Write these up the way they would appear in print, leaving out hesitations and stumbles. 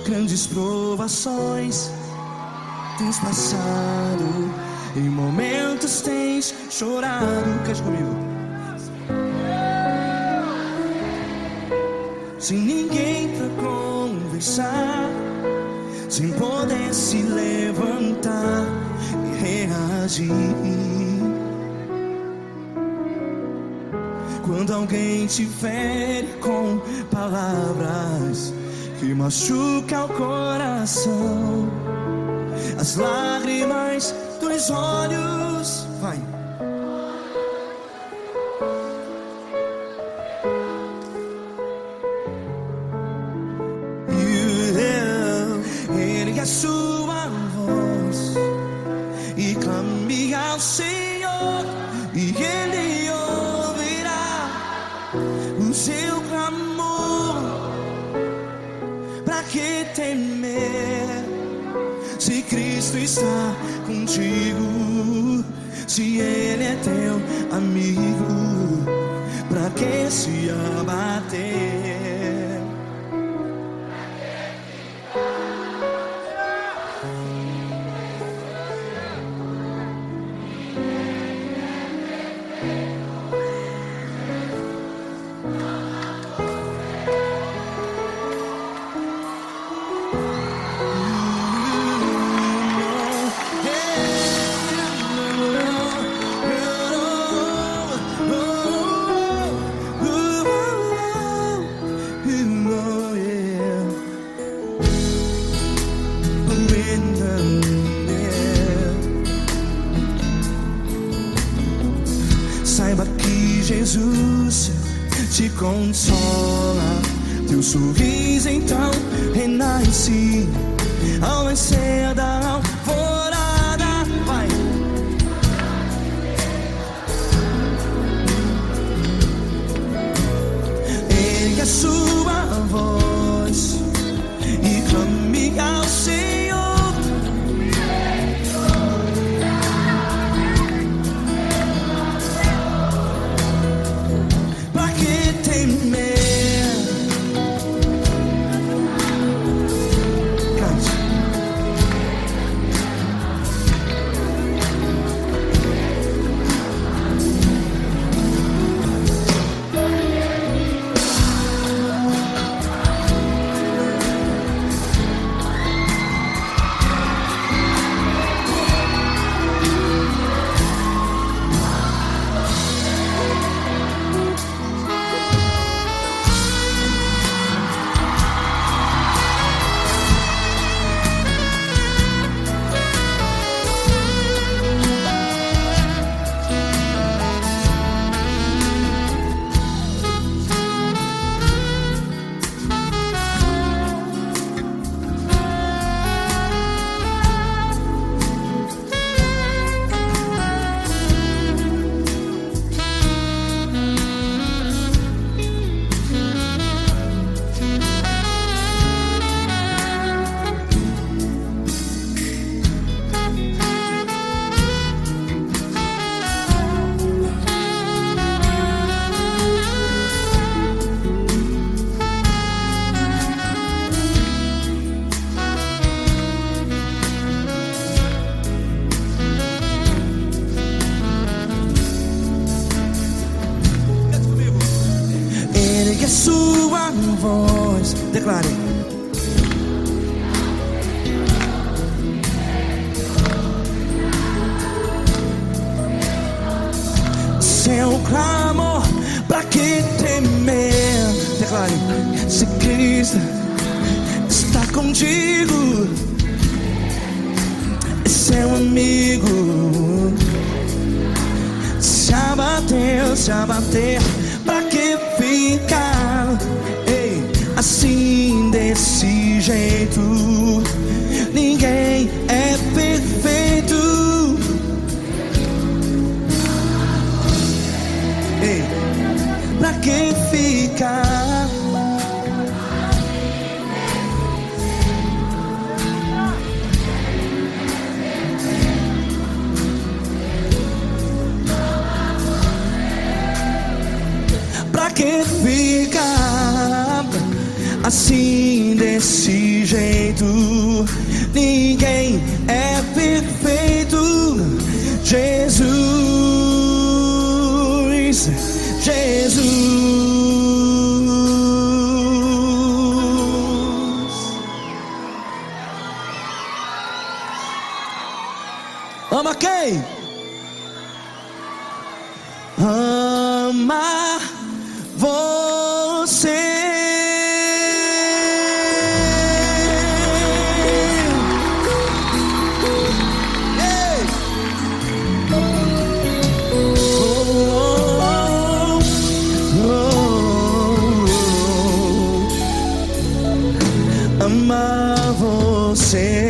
Grandes provações tens passado, em momentos tens chorado. Cante comigo. Sem ninguém pra conversar, sem poder se levantar e reagir. Quando alguém te fere com palavras que machuca o coração, as lágrimas dos olhos, vai. Ergue a sua voz e clame ao Senhor, e Ele ouvirá o seu clamor. Pra que temer, se Cristo está contigo? Se Ele é teu amigo, pra que se abater? Saiba que Jesus te consola, teu sorriso então renasce ao nascer da alvorada. Vai. Ergue a sua voz e clame ao Senhor. A sua voz, declare. Seu clamor, pra que temer? Declare. Se Cristo está contigo, é seu amigo. Se abater, pra que ficar, ei, assim desse jeito? Ninguém é perfeito. Ei, pra que ficar? Pra pra que ficar assim desse jeito? Ninguém é perfeito. Jesus, Jesus. Ama quem? Ama você. Ei! Ama você.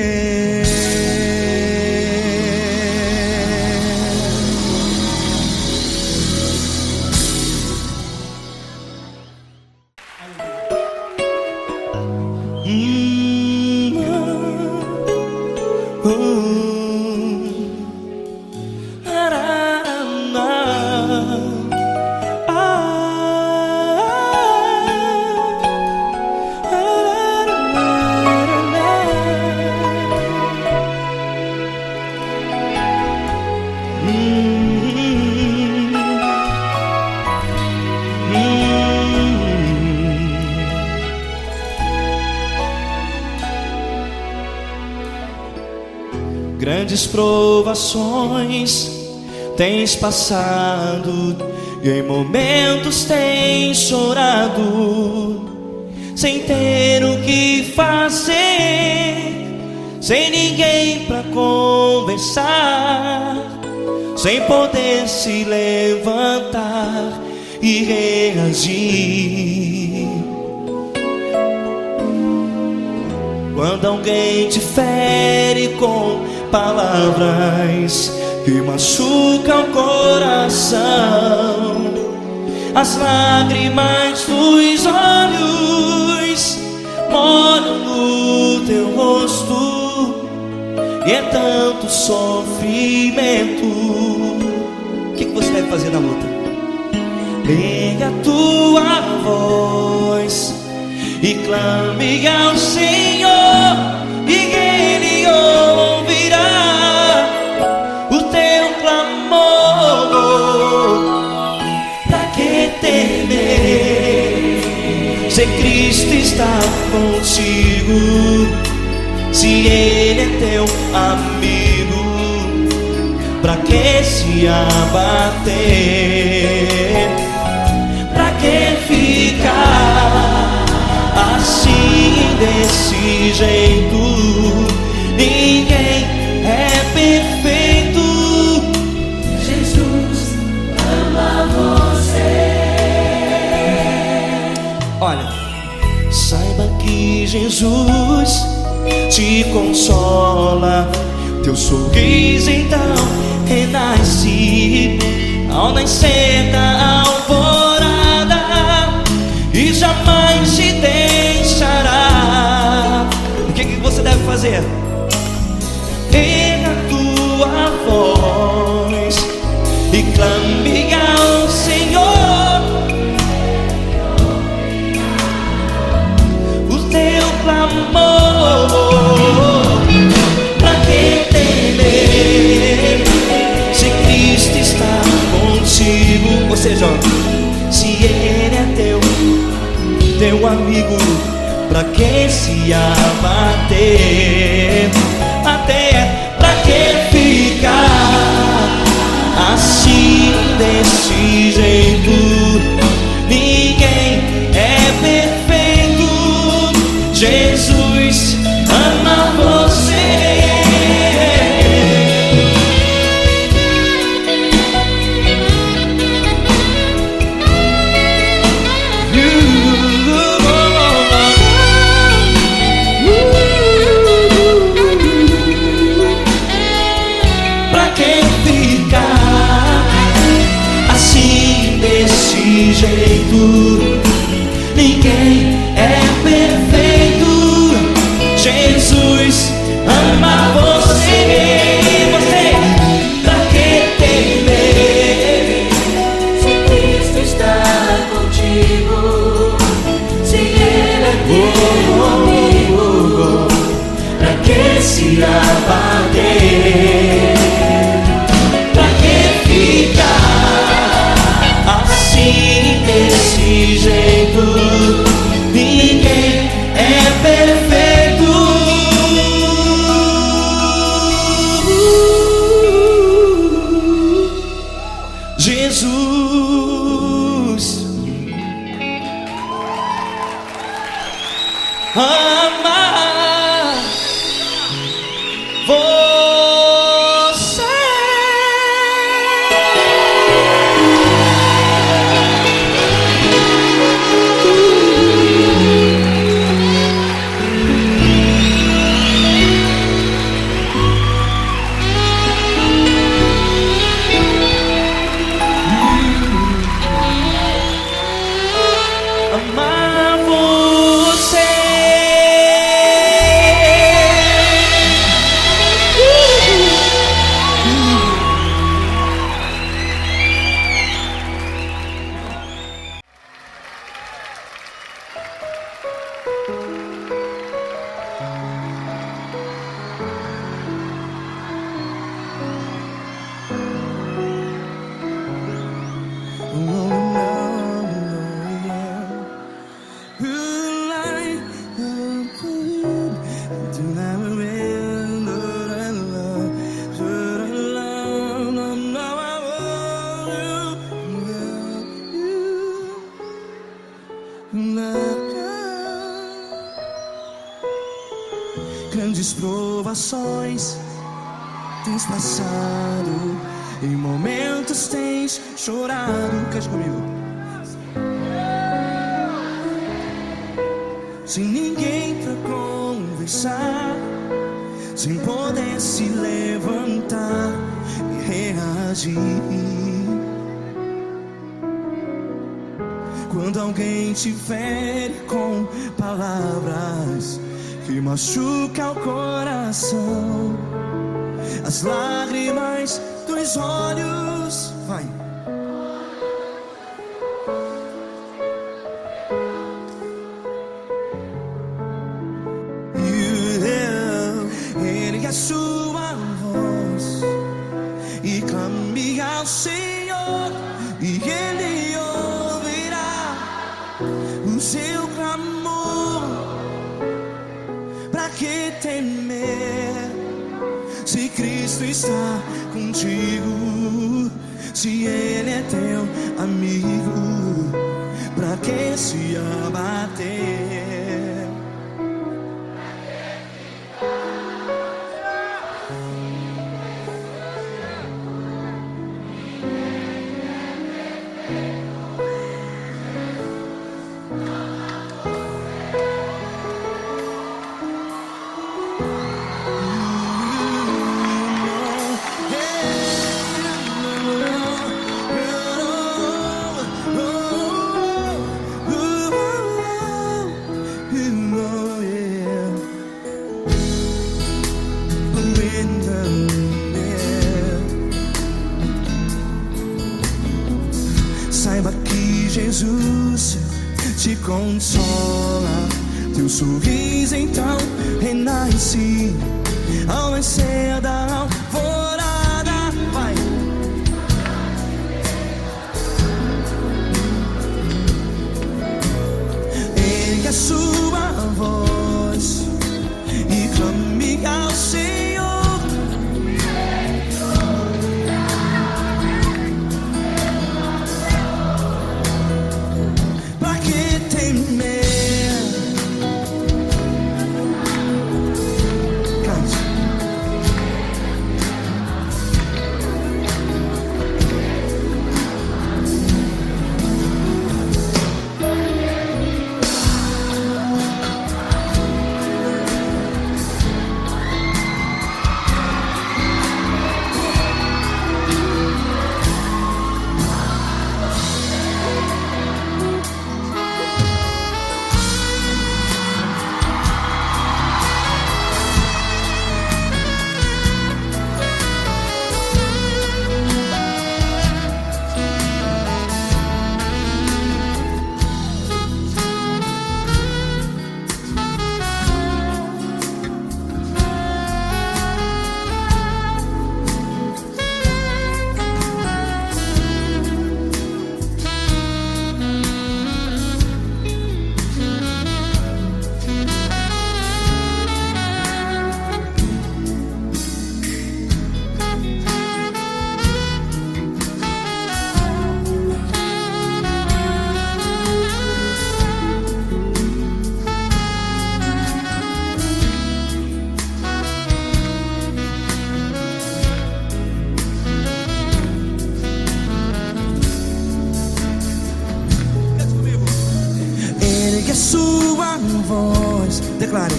Grandes provações tens passado, e em momentos tens chorado, sem ter o que fazer, sem ninguém pra conversar, sem poder se levantar e reagir. Quando alguém te fere com palavras que machucam o coração, as lágrimas dos olhos molham no teu rosto, e é tanto sofrimento. O que você deve fazer na luta? Pega a tua voz e clame ao Senhor, e Ele ouvirá o teu clamor. Pra que temer, se Cristo está contigo, se Ele é teu amigo? Pra que se abater? Pra que ficar assim desse jeito? Ninguém é perfeito. Jesus ama você. Olha, saiba que Jesus te consola, teu sorriso então renasce ao nascer da alvorada, e jamais te deixará. O que você deve fazer? Erga a tua voz e clame ao Senhor, o teu clamor. Pra que temer, se Cristo está contigo? Ou seja, se Ele é teu amigo, pra que se abater? Até pra que ficar assim desse jeito? Ninguém é perfeito. Jesus ama você. Jeito, ninguém é perfeito. Jesus ama você. Você, pra que temer, Se Cristo está contigo, amar você. Amar você. Grandes provações tens passado, em momentos tens chorado. Cante comigo. Sem ninguém pra conversar, sem poder se levantar e reagir. Quando alguém te fere com palavras que machuca o coração, as lágrimas dos olhos, vai. Ergue a sua voz e clame ao Senhor, e Ele ouvirá o seu clamor. Pra que temer, se Cristo está contigo? Se Ele é teu amigo, pra que se abater? Saiba que Jesus te consola, teu sorriso então renasce ao nascer da alvorada. Vai. Ergue a sua voz e clame ao Senhor. a sua voz. Declare.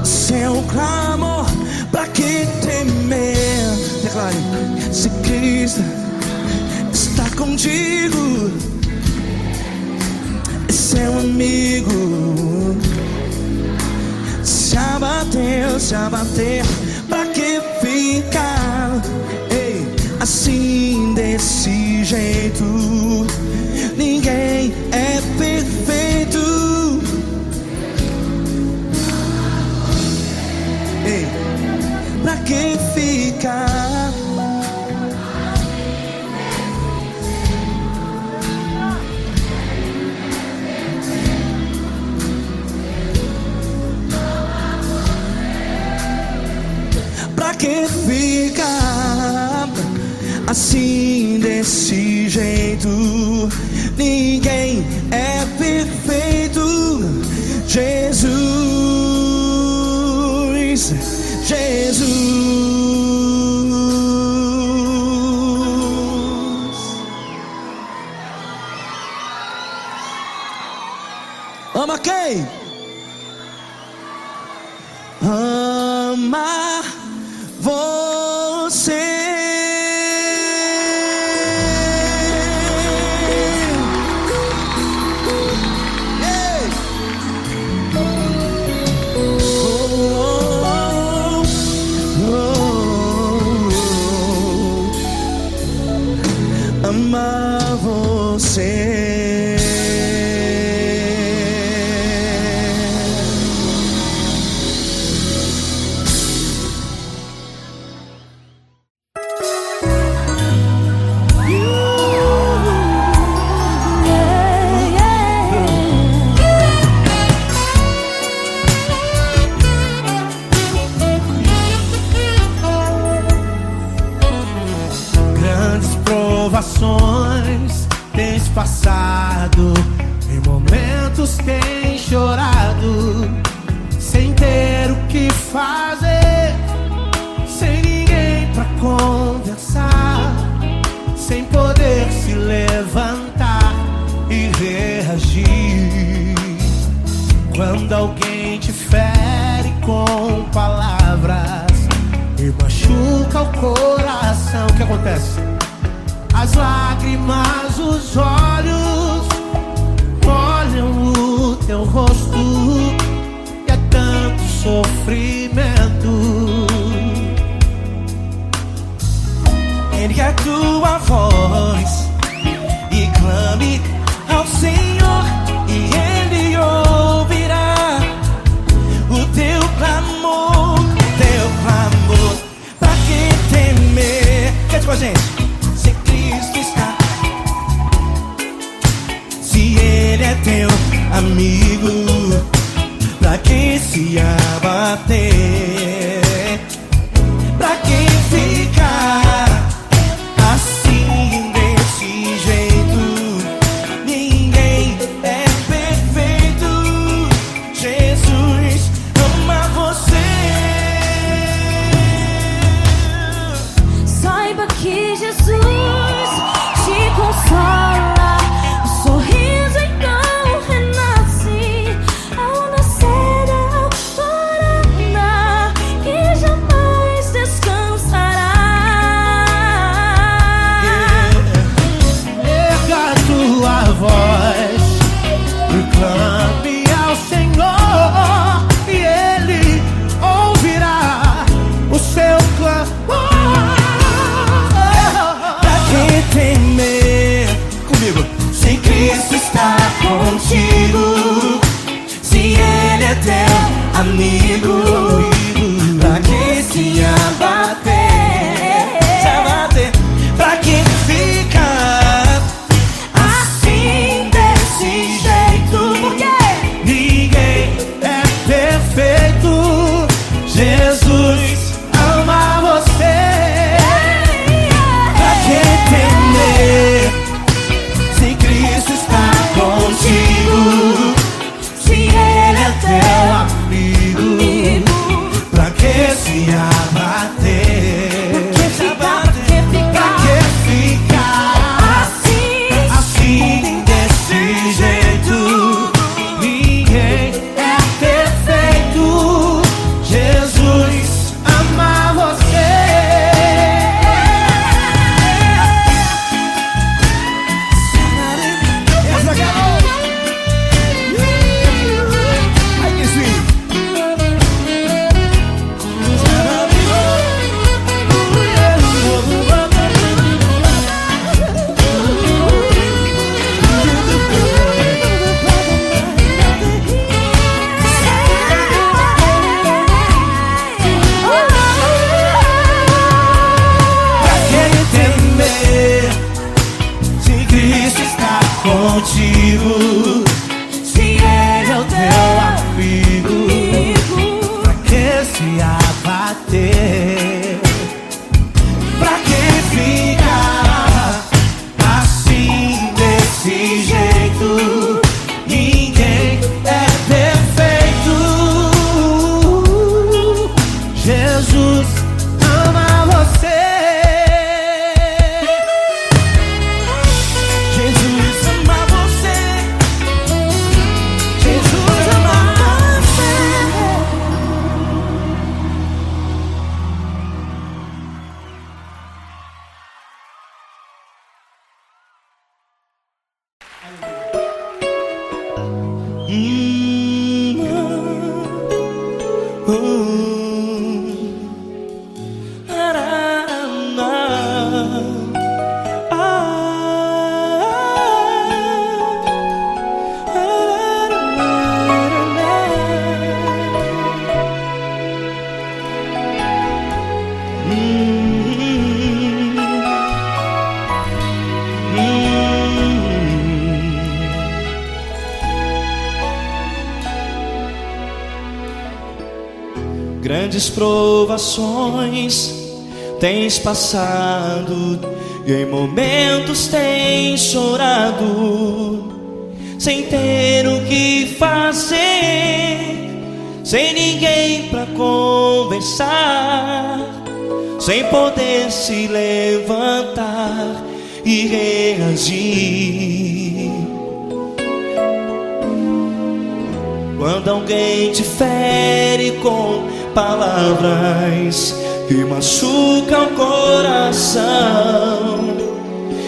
Seu clamor, pra que temer? Declare. Se Cristo está contigo, é seu amigo. Se abater, pra que ficar? Ei, assim desse jeito, ninguém é perfeito. Ei, pra que ficar? Pra que ficar assim desse jeito? Ninguém é perfeito. Jesus, Jesus. Ama quem? Ama você. Ei. Ama você. Provações tens passado, em momentos tens chorado, sem ter o que fazer, sem ninguém pra conversar, sem poder se levantar e reagir. Quando alguém te fere com palavras e machuca o coração, o que acontece? As lágrimas, os olhos molham o teu rosto, e é tanto sofrimento. Ergue a tua voz e clame ao Senhor, e Ele ouvirá o teu clamor, teu clamor. Pra que temer? Cante com a gente. Se Ele é teu amigo, pra que se abater? Pra que ficar assim desse jeito? Ninguém é perfeito. Jesus ama você. Saiba que Jesus te consola. O sorriso então renasce ao nascer da alvorada, que jamais descansará. Erga a tua voz e clame ao Senhor, e Ele ouvirá o seu clamor. Pra que temer? Comigo. Se Cristo está contigo, se Ele é teu amigo, pra que se abater? Se abater. Pra que ficar assim desse jeito? Porque Ninguém é perfeito. Jesus ama você. Pra que temer? Se Cristo está contigo, se Ele é teu amigo, pra que se abater? Pra que abater. Pra que ficar assim desse jeito? Ninguém é perfeito. Jesus ama você. Jesus ama você. Jesus ama você. Grandes provações tens passado e em momentos tens chorado, sem ter o que fazer, sem ninguém pra conversar, sem poder se levantar e reagir. Quando alguém te fere com palavras que machucam o coração,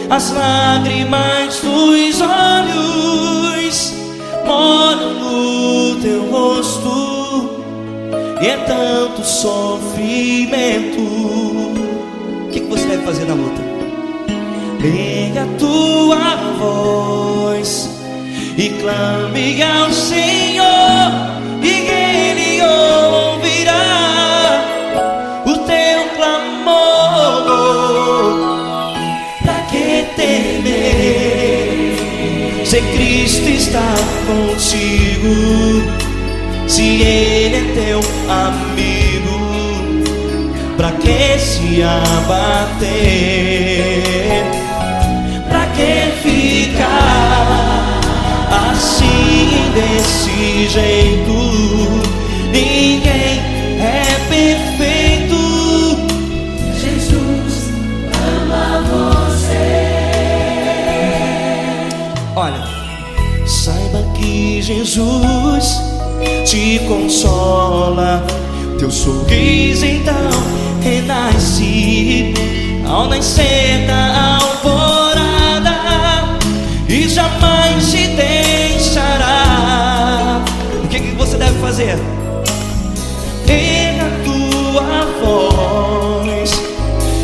as lágrimas dos olhos molham no teu rosto, e é tanto sofrimento. O que você deve fazer na luta? Erga a tua voz e clame ao Senhor, e Ele ouvirá o teu clamor. Pra que temer, se Cristo está contigo, se Ele é teu amigo? Pra que se abater? Pra que ficar assim desse jeito? Ninguém é perfeito. Jesus ama você. Olha, saiba que Jesus te consola, teu sorriso então renasce ao nascer da alvorada, e jamais te deixará. O que você deve fazer? Erga a tua voz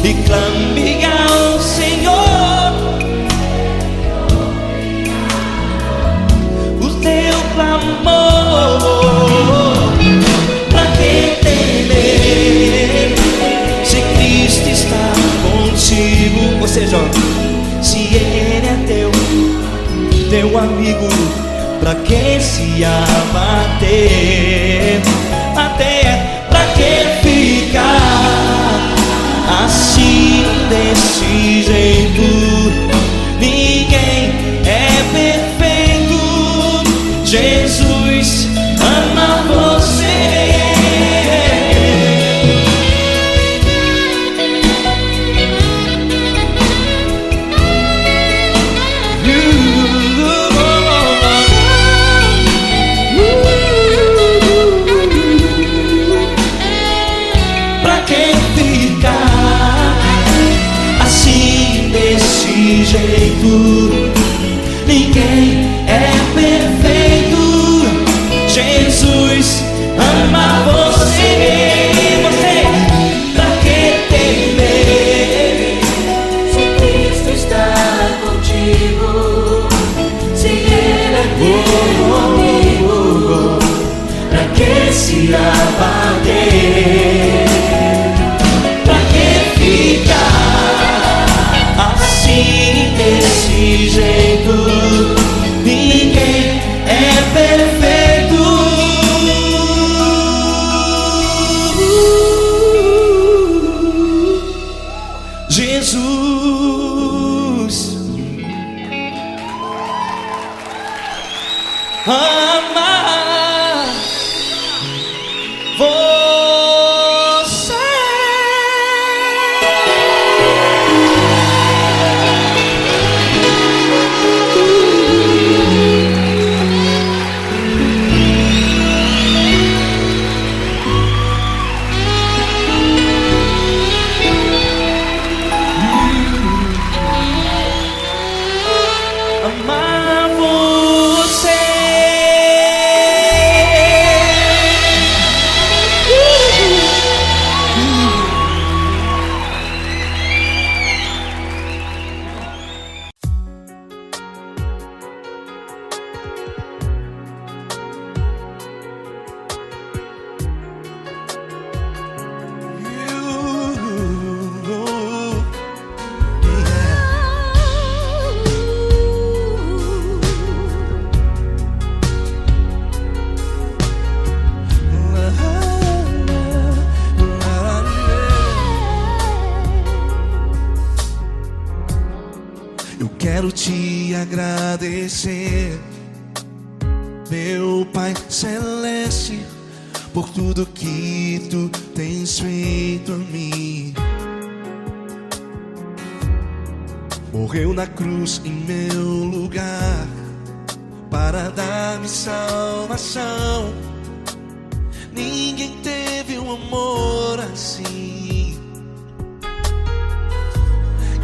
e clame ao Senhor, o teu clamor. Pra que temer, se Cristo está contigo? Ou seja, se Ele é teu amigo, pra que se abater? Até pra que ficar assim desse jeito? Ninguém é perfeito. Jesus ama você. Jeito, ninguém é perfeito. Jesus ama você. Você, pra que temer, se Cristo está contigo, se Ele é teu amigo? Pra que se abater? Pra que ficar assim desse jeito? quero te agradecer, meu Pai Celeste, por tudo que tu tens feito a mim. Morreu na cruz em meu lugar para dar-me salvação. Ninguém teve um amor assim.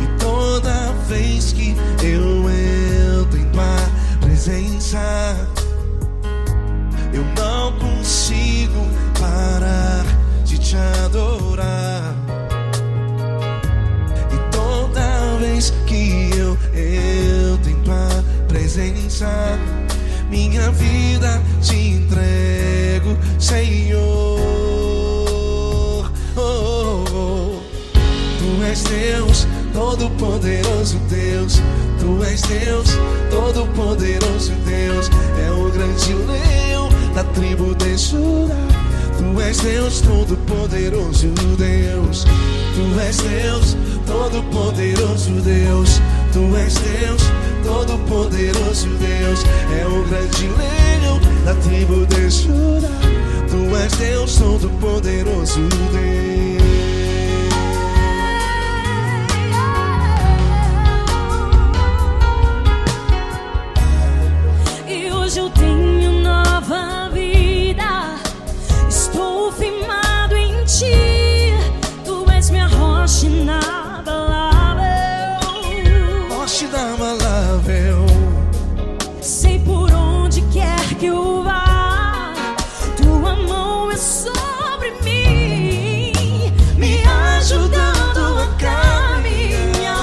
E toda vez que eu entro em tua presença, eu não consigo parar de te adorar. E toda vez que eu entro em tua presença, minha vida te entrego, Senhor. Tu és Deus, Todo-Poderoso Deus. Tu és Deus, Todo-Poderoso Deus. É o grande leão da tribo de Judá. Tu és Deus, Todo-Poderoso Deus. Tu és Deus, Todo-Poderoso Deus. Tu és Deus, Todo-Poderoso Deus. É o grande leão da tribo de Judá. Tu és Deus, Todo-Poderoso Deus. E hoje eu tenho nova vida, estou firmado em ti. Tu és minha rocha inabalável, Rocha inabalável. sei por onde quer que eu vá, tua mão é sobre mim, me ajudando a caminhar.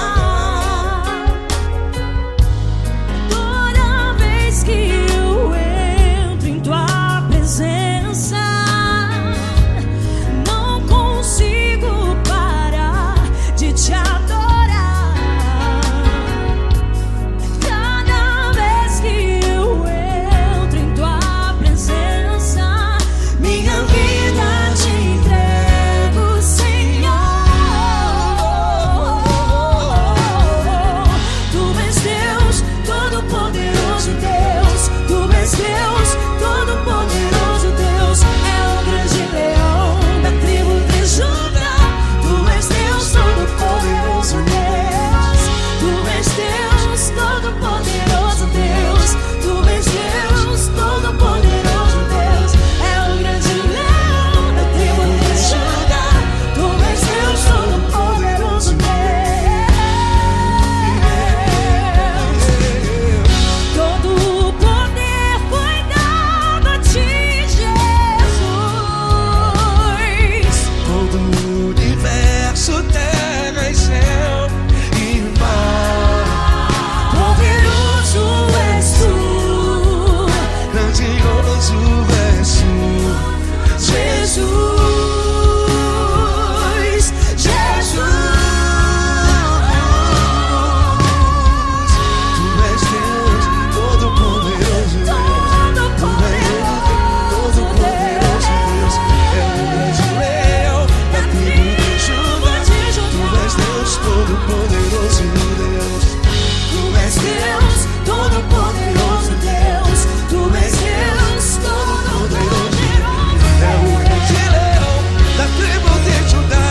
Toda vez que eu entro em tua presença, não consigo parar de te adorar. Cada vez que eu entro em tua presença, minha vida te entrego, Senhor. Tu és Deus, Todo-Poderoso Deus. Tu és Deus, Todo-Poderoso Deus. É o grande leão da tribo de Judá. Tu és Deus, Todo-Poderoso Deus. Tu és Deus, Todo-Poderoso Deus. Tu és Deus, Todo-Poderoso Deus. É o grande leão da tribo de Judá. Tu és Deus, Todo-Poderoso Deus. Todo o poder foi dado a ti, Jesus. Todo o universo, terra e céu e mar. Poderoso és tu, Grandioso és tu, Jesus. Jesus. Tu és Deus, Todo-Poderoso Deus. Tu és Todo-Poderoso Deus. É o grande leão da tribo de Judá. Tu és Deus, Todo-Poderoso Deus. Tu és Deus, Todo-Poderoso Deus. Tu és Deus, Todo-Poderoso. É o grande leão da tribo de Judá.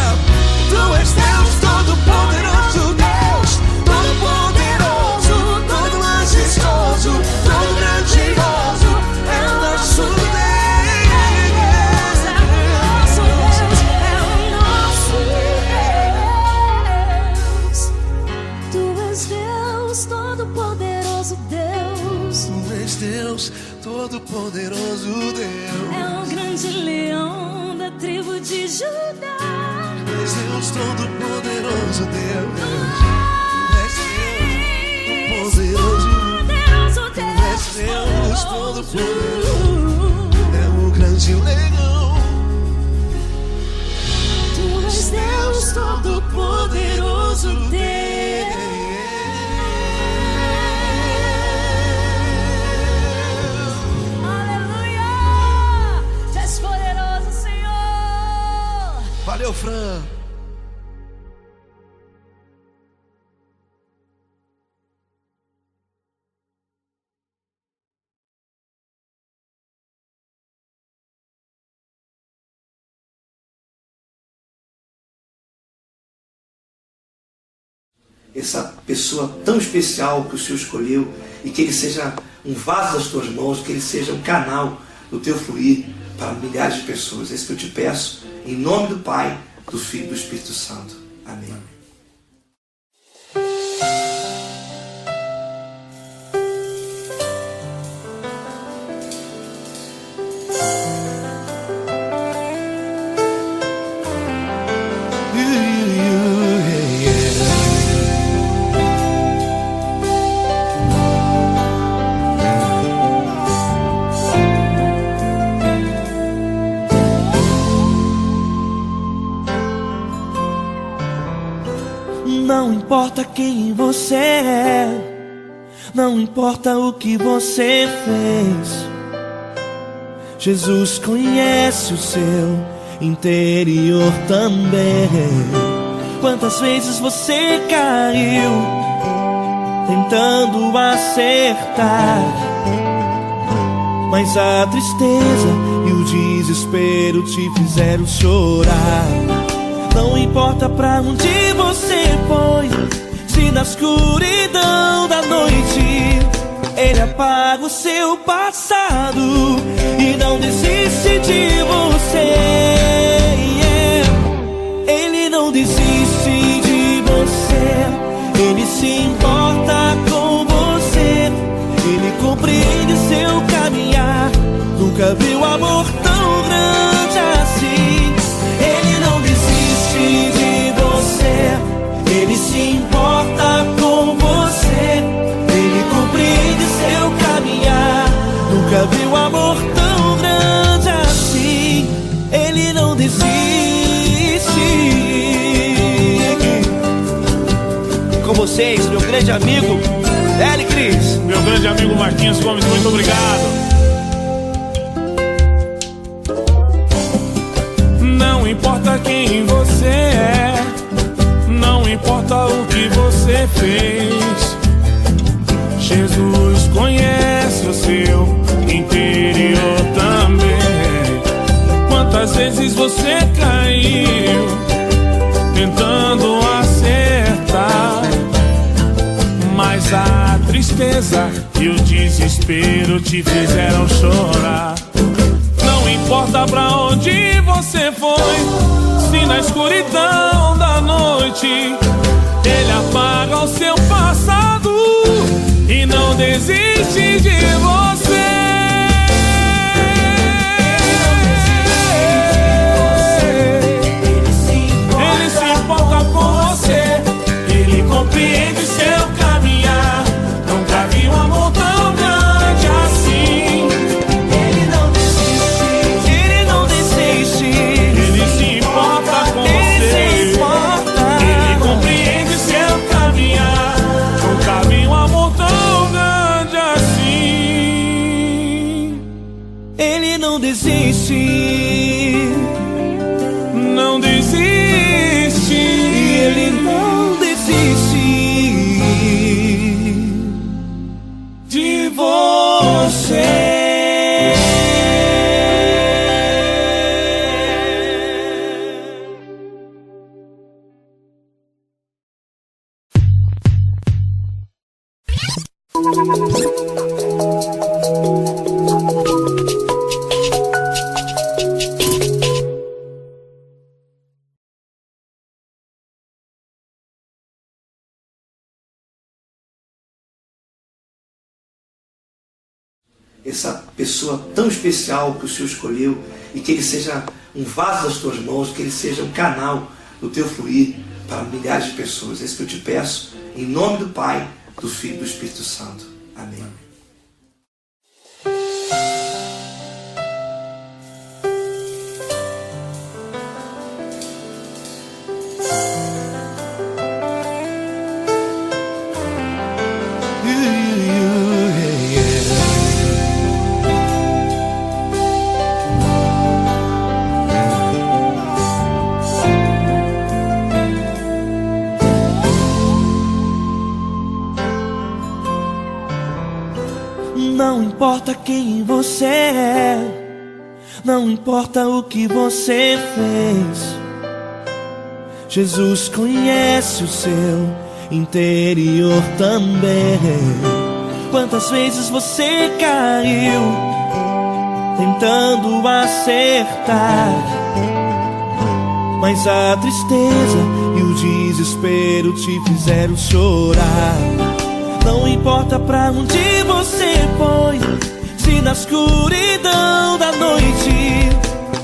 Tu és Deus, Todo-Poderoso Deus. Todo-Poderoso, todo majestoso, todo grandioso. É o nosso Deus. É o nosso Deus. Tu és Deus, Todo-Poderoso Deus. Tu és Deus, Todo-Poderoso Deus. É o grande leão da tribo de Judá. Tu és Deus, Todo-Poderoso Deus. Tu és Deus, Todo-Poderoso. Poderoso Tu és Deus. Deus, Todo-Poderoso. É o grande leão. Tu és Deus, Todo-Poderoso Deus. Aleluia! Tu és poderoso, Senhor. Valeu, Fran. essa pessoa tão especial que o Senhor escolheu, e que ele seja um vaso das tuas mãos, que ele seja um canal do teu fluir para milhares de pessoas. É isso que eu te peço, em nome do Pai, do Filho e do Espírito Santo. Amém. Não importa quem você é, não importa o que você fez, Jesus conhece o seu interior também. Quantas vezes você caiu tentando acertar, mas a tristeza e o desespero te fizeram chorar. Não importa pra onde você foi, se na escuridão da noite Ele apaga o seu passado e não desiste de você. Ele não desiste de você, Ele se importa com você, Ele compreende seu caminhar. Nunca viu amor tão grande assim. Ele não desiste de você, Ele se importa com você, Ele compreende seu caminhar. Nunca viu amor tão grande assim. Ele não desiste. Com vocês, meu grande amigo L. Cris. Meu grande amigo Marquinhos Gomes, muito obrigado. Não importa quem você é, não importa o que você fez, Jesus conhece o seu interior também. Quantas vezes você caiu tentando acertar, mas a tristeza e o desespero te fizeram chorar. Não importa pra onde você foi, se na escuridão da noite Ele apaga o seu passado e não desiste de você. Ele se importa com você, Ele compreende seu caminhar. Nunca vi um amor tão grande assim. Ele não desiste, Ele não desiste. Ele se importa com você, Ele compreende seu caminhar. Nunca vi um amor tão grande assim. Ele não desiste, não desiste. Ele não desiste De você. Essa pessoa tão especial que o Senhor escolheu, e que ele seja um vaso das tuas mãos, que ele seja um canal do teu fluir para milhares de pessoas. É isso que eu te peço, em nome do Pai, do Filho e do Espírito Santo. Amém. Não importa quem você é, não importa o que você fez, Jesus conhece o seu interior também. Quantas vezes você caiu tentando acertar, mas a tristeza e o desespero te fizeram chorar. Não importa pra onde você foi, se na escuridão da noite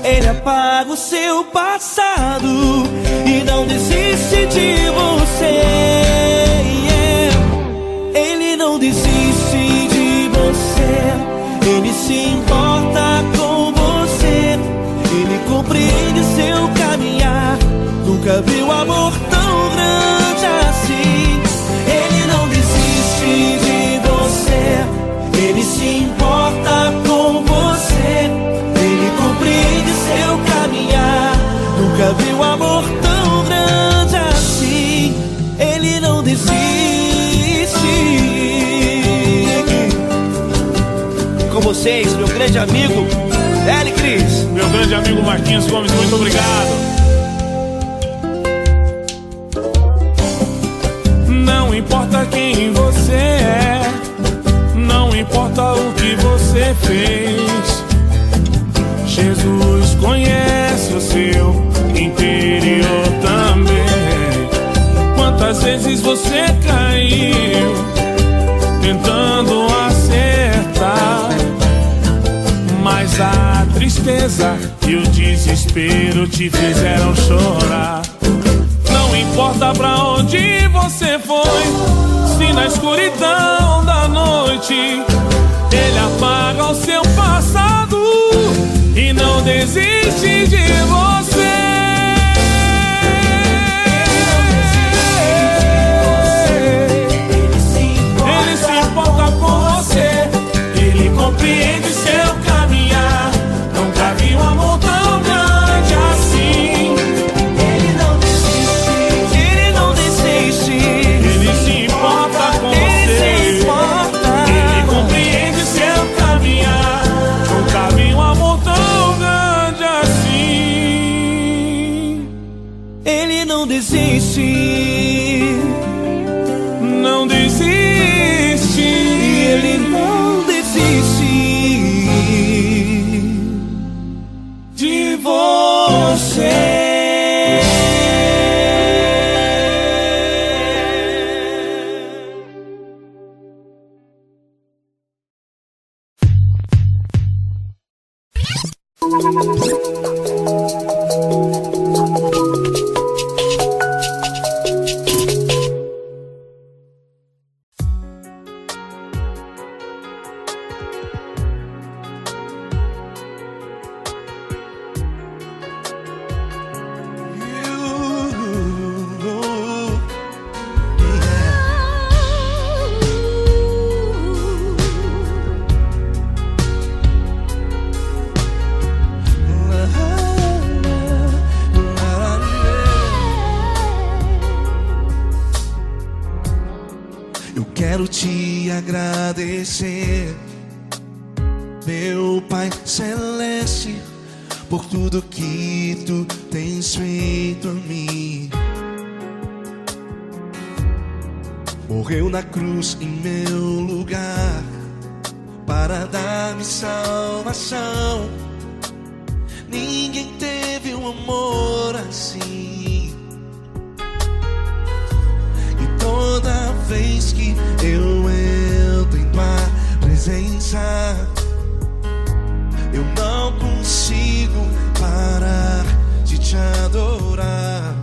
Ele apaga o seu passado e não desiste de você. Ele não desiste de você, Ele se importa com você, Ele compreende seu caminhar. Nunca viu amor tão grande assim. Ele não desiste de você, Ele se importa com você, Ele compreende seu caminhar. Nunca viu amor tão grande assim. Ele não desiste. Com vocês, meu grande amigo L. Cris. Meu grande amigo Marquinhos Gomes, muito obrigado. Não importa quem você é, não importa o que você fez, Jesus conhece o seu interior também. Quantas vezes você caiu tentando acertar, mas a tristeza e o desespero te fizeram chorar. Não importa pra onde você foi, se na escuridão da noite Ele apaga o seu passado e não desiste de você. Ele se importa com você, Ele compreende seu caminhar. Nunca vi um amor tão grande assim. Ele não desiste, Ele não desiste. Ele se importa com Ele você, se importa. Ele compreende seu caminhar. Nunca vi um amor tão grande assim. Ele não desiste, não desiste. Ele não desiste De você. Eu quero te agradecer, meu Pai Celeste, por tudo que Tu tens feito a mim. Morreu na cruz em meu lugar para dar-me salvação. Ninguém teve um amor assim. E toda vez que eu entro em Tua presença, eu não consigo parar de Te adorar.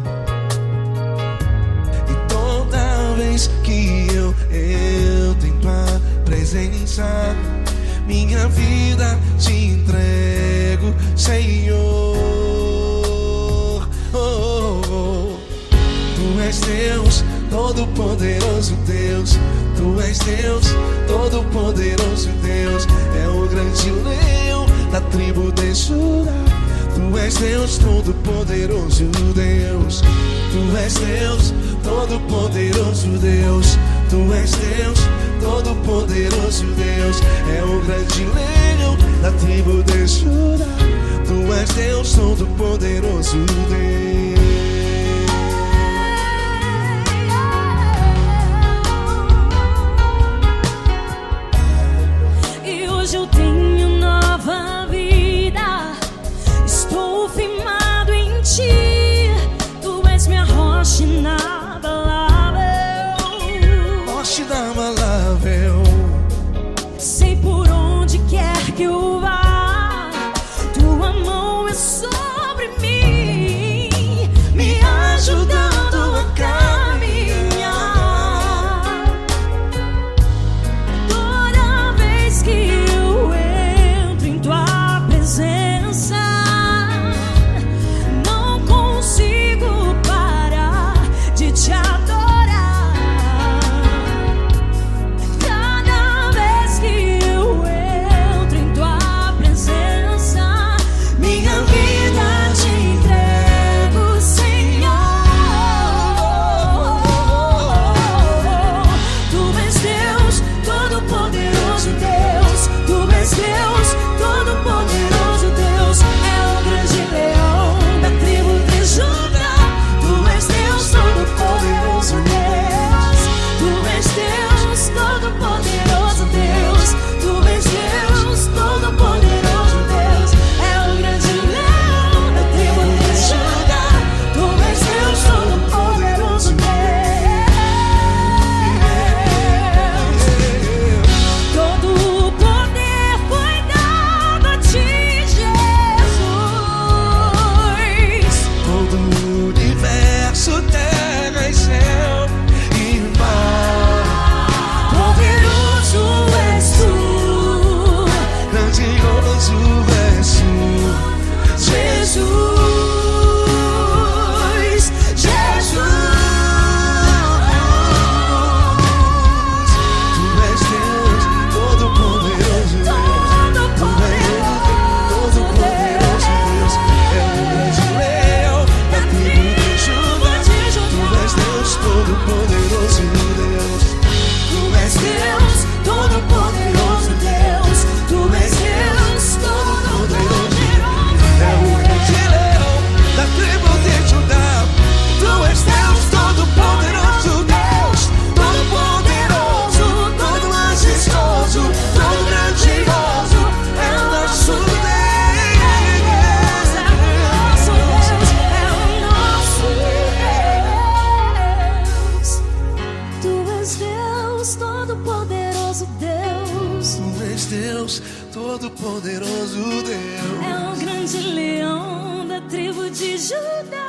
E toda vez que eu entro em Tua presença, minha vida Te entrego, Senhor. Tu és Deus, Todo-Poderoso Deus. Tu és Deus, Todo-Poderoso Deus. É o grande leão da tribo de Judá. Tu és Deus, Todo-Poderoso Deus. Tu és Deus, Todo-Poderoso Deus. Tu és Deus, Todo-Poderoso Deus. É o grande leão da tribo de Judá. Tu és Deus, Todo-Poderoso Deus. inabalável. Sei por onde quer que eu vá, tua mão é sobre mim, me ajudando a caminhar. Toda vez que eu entro em tua presença, não consigo parar de te adorar. Todo-Poderoso Deus, é o grande leão da tribo de Judá.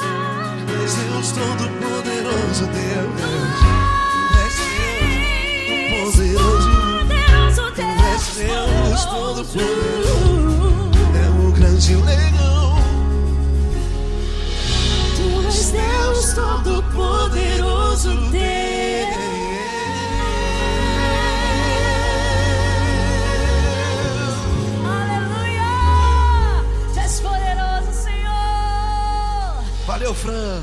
Tu és Deus, Todo-Poderoso Deus, Tu és Deus, Todo-Poderoso, Tu és Deus, Todo-Poderoso, é o grande leão. Tu és Deus, Todo-Poderoso Deus. Valeu, Fran!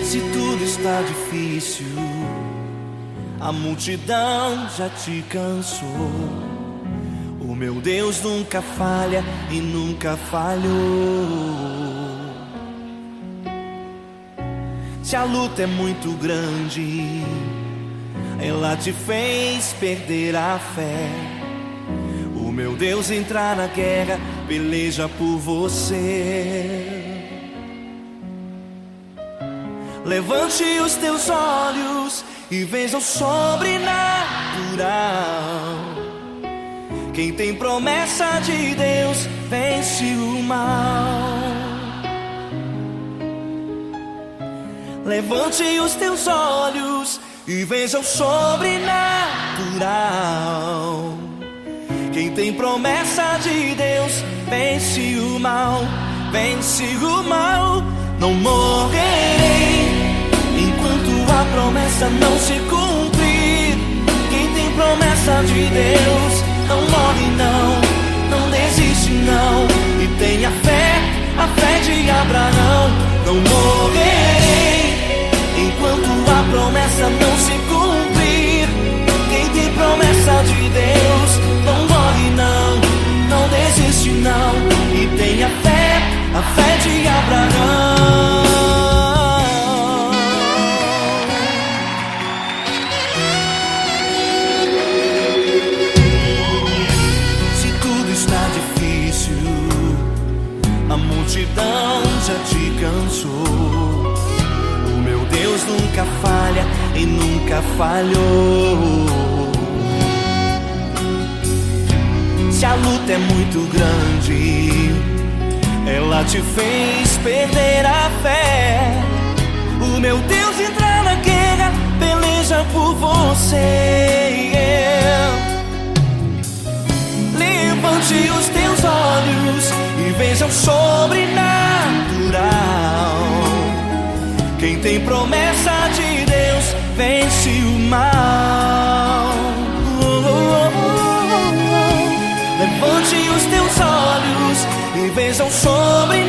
Se tudo está difícil, a multidão já te cansou. O meu Deus nunca falha e nunca falhou. Se a luta é muito grande, ela te fez perder a fé. O meu Deus entrar na guerra, peleja por você. Levante os teus olhos e veja o sobrenatural. Quem tem promessa de Deus vence o mal. Levante os teus olhos e veja o sobrenatural. Quem tem promessa de Deus vence o mal. Vence o mal. Não morrerei enquanto a promessa não se cumprir. Quem tem promessa de Deus não morre não, não desiste não. E tenha fé, a fé de Abraão. Não morrerei enquanto a promessa não se cumprir. Quem tem promessa de Deus nunca falha e nunca falhou. Se a luta é muito grande, ela te fez perder a fé. O meu Deus entra na guerra, peleja por você. Levante os teus olhos e veja o sobrenatural. Quem tem promessa de Deus vence o mal. Levante os teus olhos e veja o sobrenatural.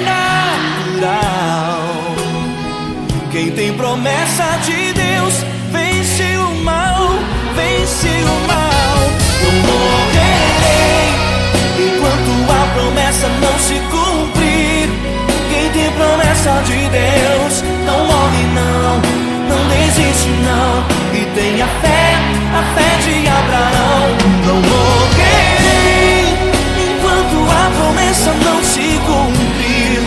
Quem tem promessa de Deus vence o mal, vence o mal. Não morrerei enquanto a promessa não se cumprir. Quem tem promessa de Deus não morre não, não desiste não. E tenha fé, a fé de Abraão. Não morrerei enquanto a promessa não se cumprir.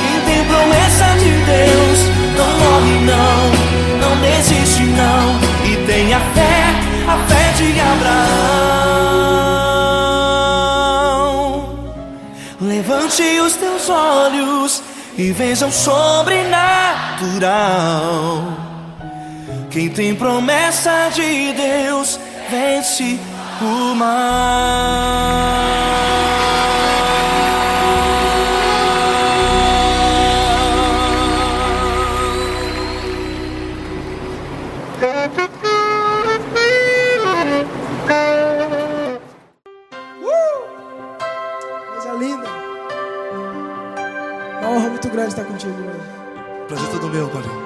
Quem tem promessa de Deus não morre não, não desiste não. E tenha fé, a fé de Abraão. Levante os teus olhos e veja o sobrenatural. Quem tem promessa de Deus vence o mal. Coisa linda. Uma honra muito grande estar contigo hoje. Prazer todo meu, Paulinho.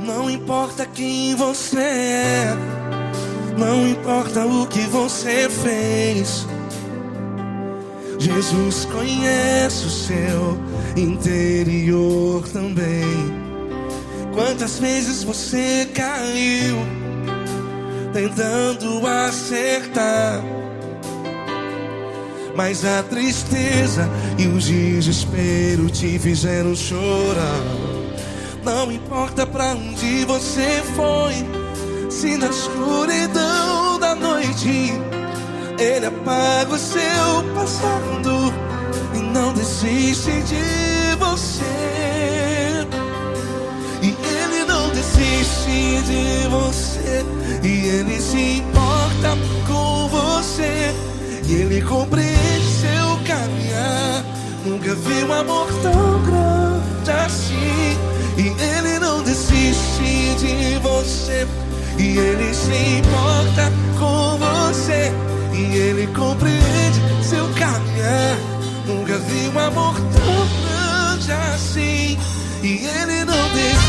Não importa quem você é, não importa o que você fez, Jesus conhece o seu interior também. Quantas vezes você caiu tentando acertar, mas a tristeza e o desespero te fizeram chorar. Não importa pra onde você foi, se na escuridão da noite Ele apaga o seu passado e não desiste de você. E Ele não desiste de você, e Ele se importa com você, e Ele compreende seu caminhar. Nunca vi um amor tão grande assim. E Ele não desiste de você, e Ele se importa com você, e Ele compreende seu caminhar. Nunca vi um amor tão grande assim. E Ele não desiste.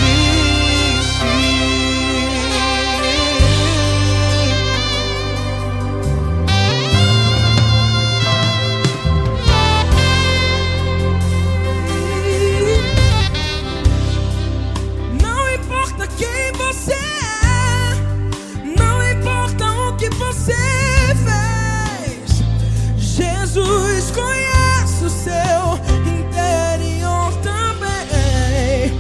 Jesus conhece o seu interior também.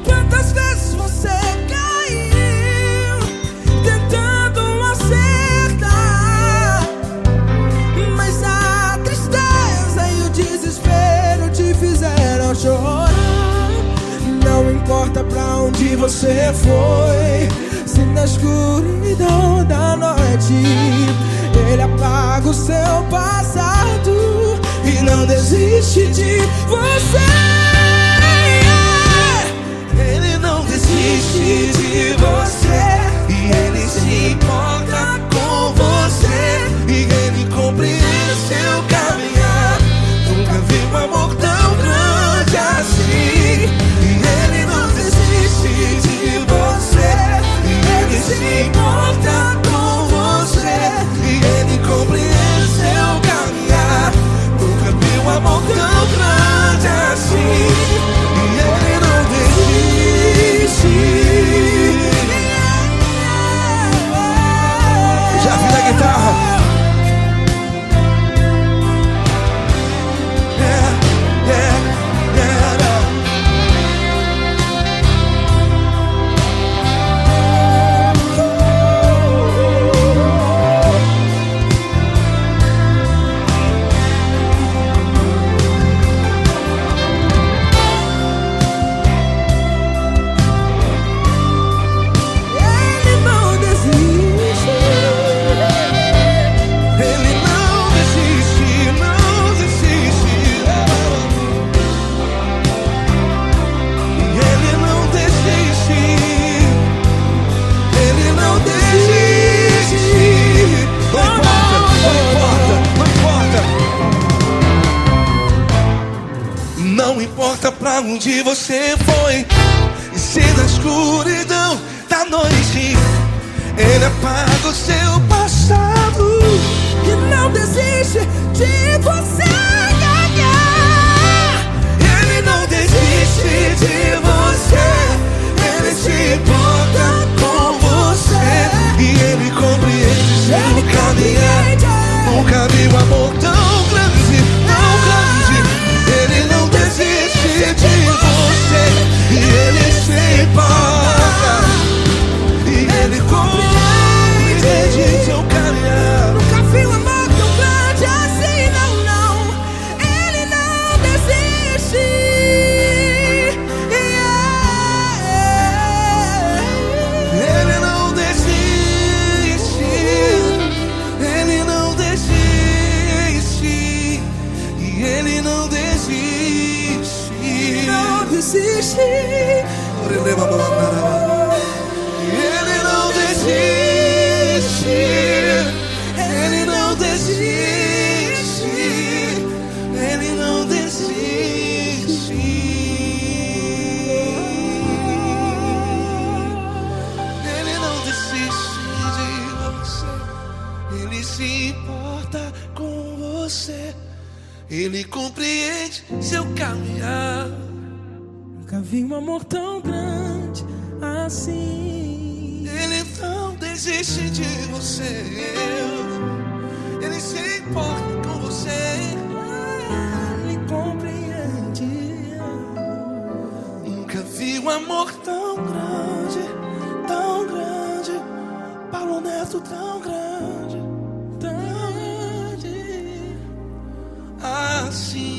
Quantas vezes você caiu tentando acertar, mas a tristeza e o desespero te fizeram chorar. Não importa pra onde você foi, se na escuridão da noite Ele apaga o seu passado e não desiste de você. Ele não desiste de você, e Ele se importa com você, e Ele compreende seu caminhar. Nunca vi um amor tão grande assim. E Ele não desiste de você, e Ele se importa com você, e Ele compreende seu caminhar. Nunca vi um amor tão grande assim. onde você foi. E se na escuridão da noite Ele apaga o seu passado E não desiste de você. Ele não desiste de você. Ele se importa com você. E Ele compreende seu caminhar. Nunca vi um amor tão grande, tão grande. Ele não desiste de você. E Ele se importa. E Ele compreende seu caminhar. Nunca vi um amor tão grande assim, não, não. Ele não desiste. Ele não desiste. Ele não desiste. E Ele não desiste. Não desiste. Ele não desiste. Ele não desiste. Ele não desiste. Ele não desiste de você. Ele se importa com você. Ele compreende seu caminhar. Nunca vi um amor tão grande assim. Ele não desiste de você. Ele se importa com você. Ele compreende. Nunca vi um amor tão grande, tão grande. Paulo Neto tão grande, tão grande assim.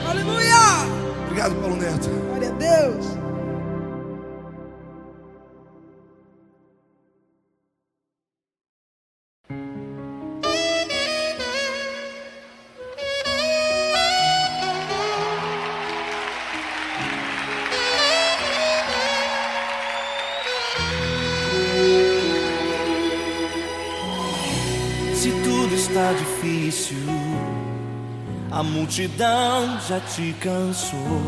Aleluia! Obrigado, Paulo Neto. Glória a Deus. Se tudo está difícil, a multidão já te cansou.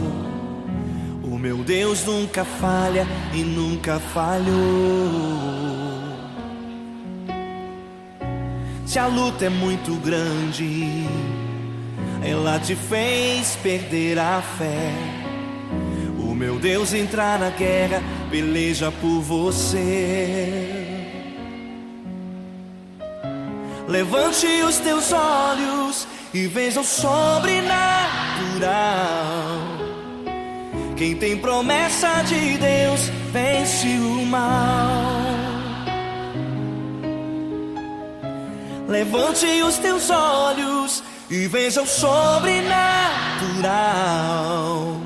O meu Deus nunca falha e nunca falhou. Se a luta é muito grande, ela te fez perder a fé. O meu Deus entrar na guerra, peleja por você. Levante os teus olhos e veja o sobrenatural. Quem tem promessa de Deus vence o mal. Levante os teus olhos e veja o sobrenatural.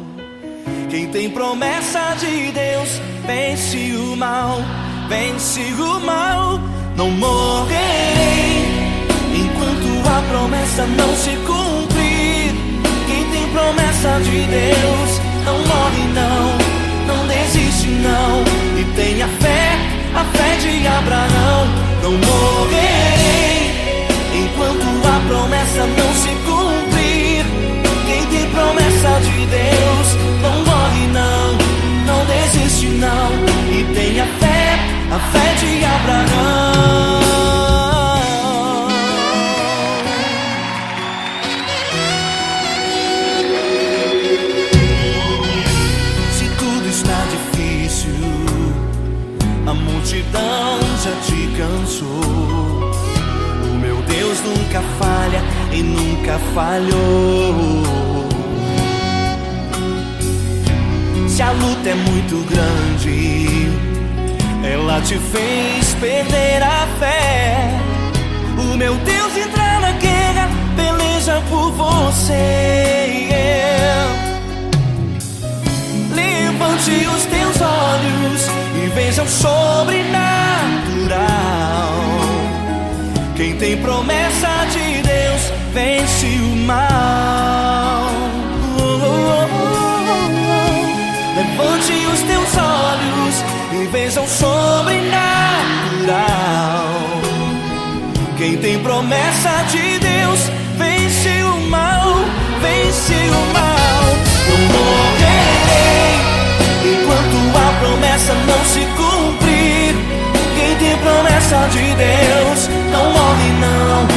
Quem tem promessa de Deus vence o mal, vence o mal. Não morrerei enquanto a promessa não se cumprir. Quem tem promessa de Deus não morre não, não desiste não. E tenha fé, a fé de Abraão. Não morrerei enquanto a promessa não se cumprir. Quem tem promessa de Deus não morre não, não desiste não. E tenha fé, a fé de Abraão. A multidão já te cansou. O meu Deus nunca falha e nunca falhou. Se a luta é muito grande, ela te fez perder a fé. O meu Deus entrar na guerra, peleja por você. Levante os teus olhos e veja o sobrenatural. Quem tem promessa de Deus vence o mal. Quem tem promessa de Deus vence o mal, vence o mal. Eu morrerei enquanto a promessa não se cumprir. Quem tem promessa de Deus não morre não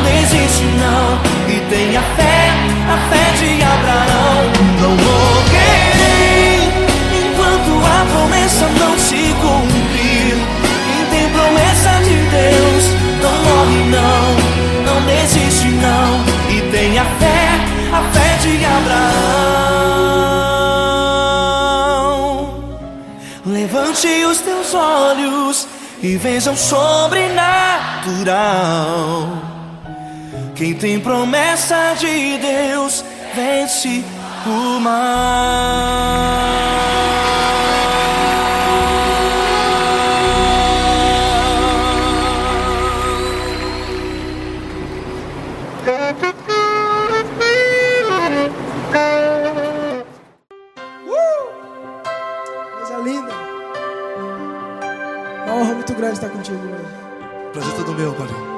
desiste não. E tenha fé, a fé de Abraão. Não morrerei enquanto a promessa não se cumprir. Quem tem promessa de Deus não morre não desiste não. E tenha fé, a fé de Abraão. Levante os teus olhos e veja o sobrenatural. Quem tem promessa de Deus vence o mal. Coisa linda. Uma honra muito grande estar contigo, mano. Prazer todo meu, Paulinho.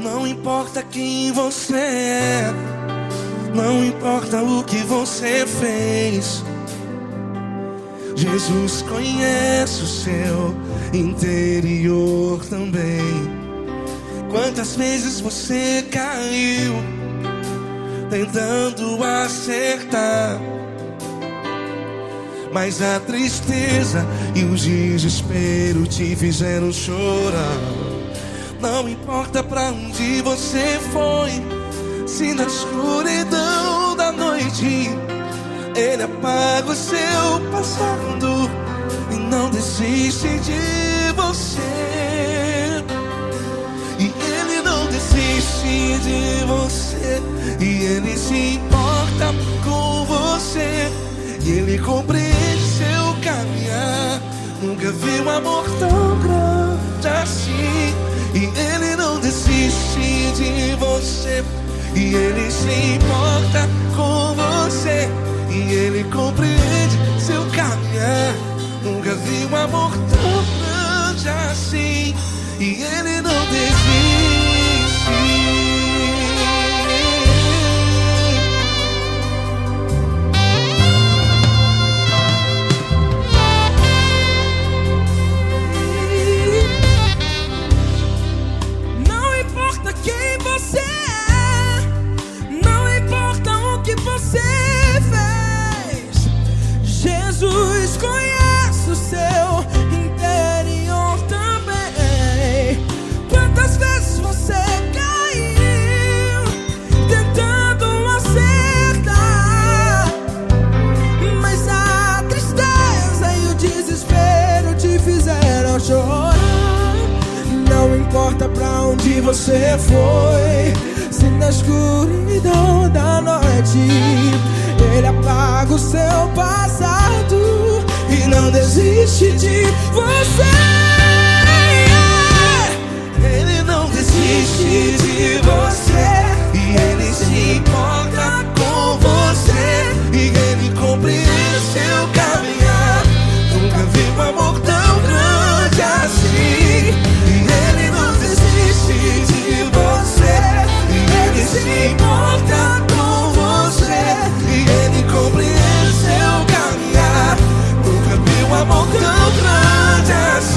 Não importa quem você é, não importa o que você fez, Jesus conhece o seu interior também. Quantas vezes você caiu tentando acertar, mas a tristeza e o desespero te fizeram chorar. Não importa pra onde você foi, se na escuridão da noite Ele apaga o seu passado e não desiste de você. E Ele não desiste de você, e Ele se importa com você, e Ele compreende seu caminhar. Nunca vi um amor tão grande assim. E Ele não desiste de você, e Ele se importa com você, e Ele compreende seu caminhar. Nunca vi um amor tão grande assim. E Ele não desiste. Jesus conhece o seu interior também. Quantas vezes você caiu tentando acertar, mas a tristeza e o desespero te fizeram chorar. Não importa pra onde você foi, se na escuridão da noite Ele apaga o seu passado e não desiste de você. Ele não desiste de você, e Ele se importa com você, e Ele compreende seu caminhar. Nunca vi um amor tão grande assim. E Ele não desiste de você, e Ele se importa com você, e Ele compreende seu caminhar. Nunca vi um amor tão grande assim.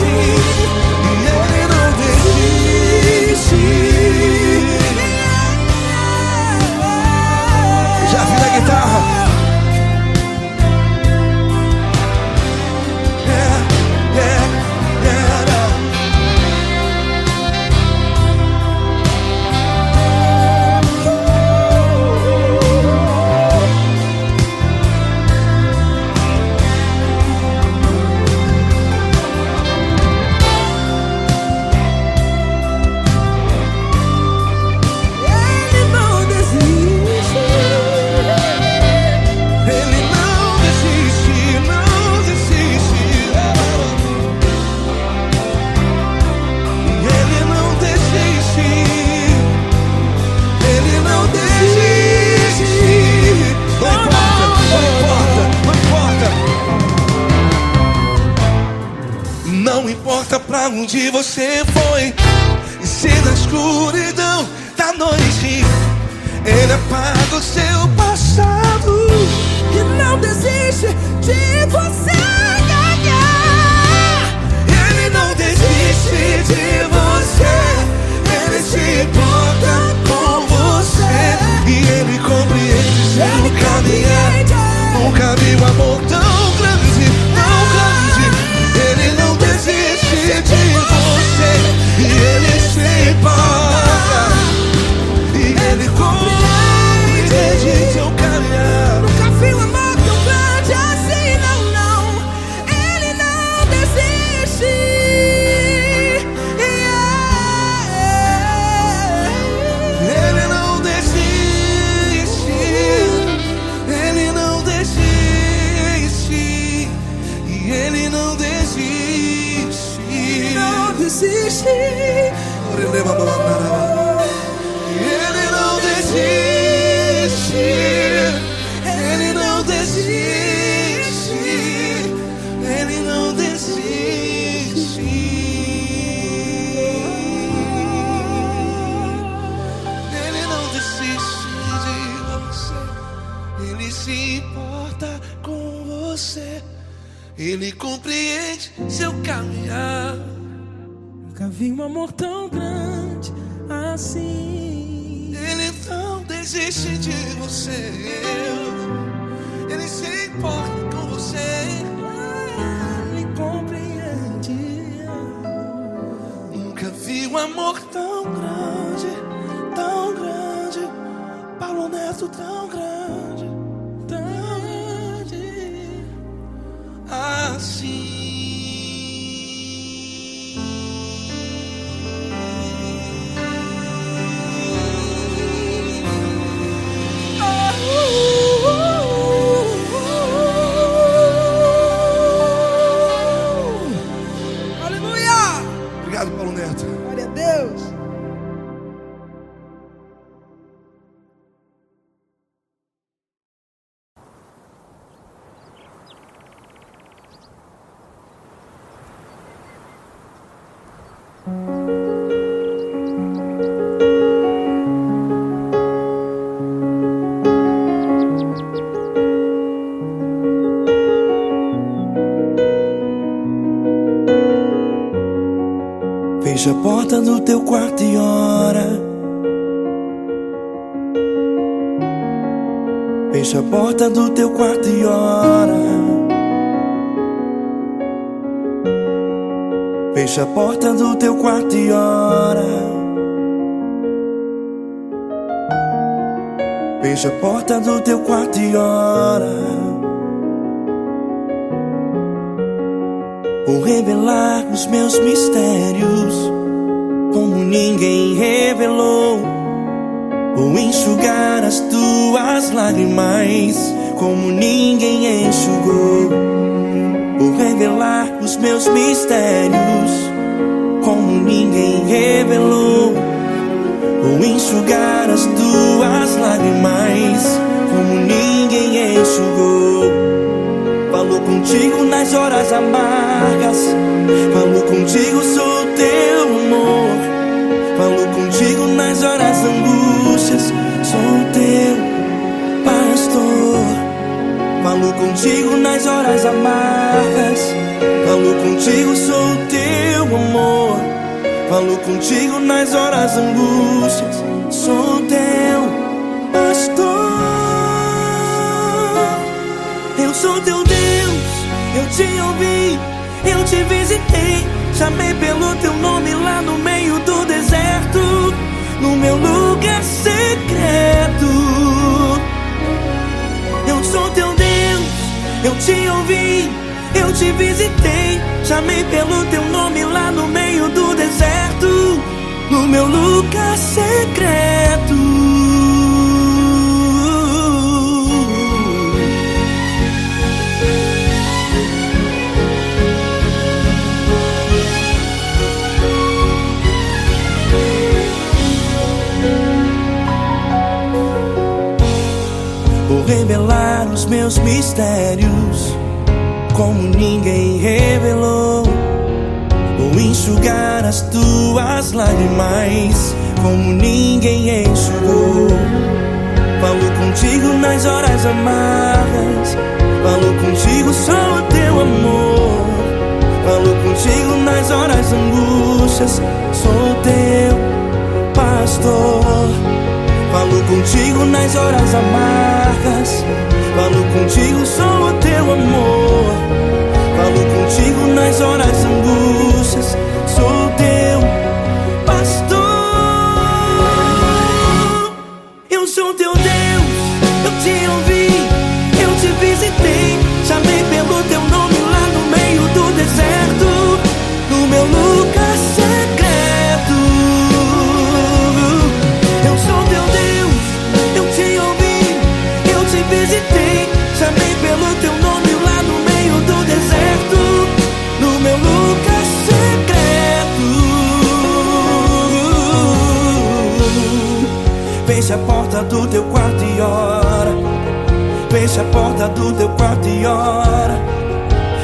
onde você foi. E se na escuridão da noite Ele apaga o seu passado E não desiste de você ganhar. Ele não desiste de você. Ele se importa com você. E Ele compreende seu caminhar. Nunca vi um amor tão grande, tão grande. Ele não desiste de você. E Ele se importa. E Ele compreende seu caminhar. Nunca vi um amor tão grande assim, não, não. Ele não desiste. Ele não desiste. Ele não desiste. E Ele não desiste. Não desiste. Ele não desiste. Ele não desiste. Ele não desiste. Ele não desiste de você. Ele se importa com você. Ele compreende seu caminhar. Nunca vi um amor tão grande assim. Ele não desiste de você. Ele se importa com você. Ele compreende. Nunca vi um amor tão grande, tão grande. Paulo Neto tão grande, tão grande assim. Aleluia! Obrigado, Paulo Neto. Glória a Deus. Fecha a porta do teu quarto e ora. Fecha a porta do teu quarto e ora. Fecha a porta do teu quarto e ora. Fecha a porta do teu quarto e ora. Vou revelar os meus mistérios como ninguém revelou. Vou enxugar as tuas lágrimas como ninguém enxugou. Vou revelar os meus mistérios como ninguém revelou. Vou enxugar as tuas lágrimas como ninguém enxugou. Falou contigo nas horas amargas. Falou contigo, sou teu amor. Falou contigo nas horas angústias. Sou teu pastor. Falou contigo nas horas amargas. Falou contigo, sou teu amor. Falou contigo nas horas angústias. Sou teu pastor. Eu sou teu Deus, eu te ouvi, eu te visitei. Chamei pelo teu nome lá no meio do deserto, no meu lugar secreto. Eu sou teu Deus, eu te ouvi, eu te visitei. Chamei pelo teu nome lá no meio do deserto, no meu lugar secreto. Vou revelar os meus mistérios como ninguém revelou. Vou Vou enxugar as tuas lágrimas como ninguém enxugou. Falo contigo nas horas amargas, falo contigo só o teu amor. Falo contigo nas horas angústias, sou teu pastor. Falo contigo nas horas amargas, falo contigo só o teu amor. Falo contigo nas horas angústias, sou teu pastor. Eu sou teu Deus, eu te ouvi, eu te visitei. Chamei pelo teu nome lá no meio do deserto, no meu lugar secreto. Eu sou teu Deus, eu te ouvi, eu te visitei. Chamei pelo teu nome lá no meio do deserto, no meu lugar secreto. Feche a porta do teu quarto e ora. Feche a porta do teu quarto e ora.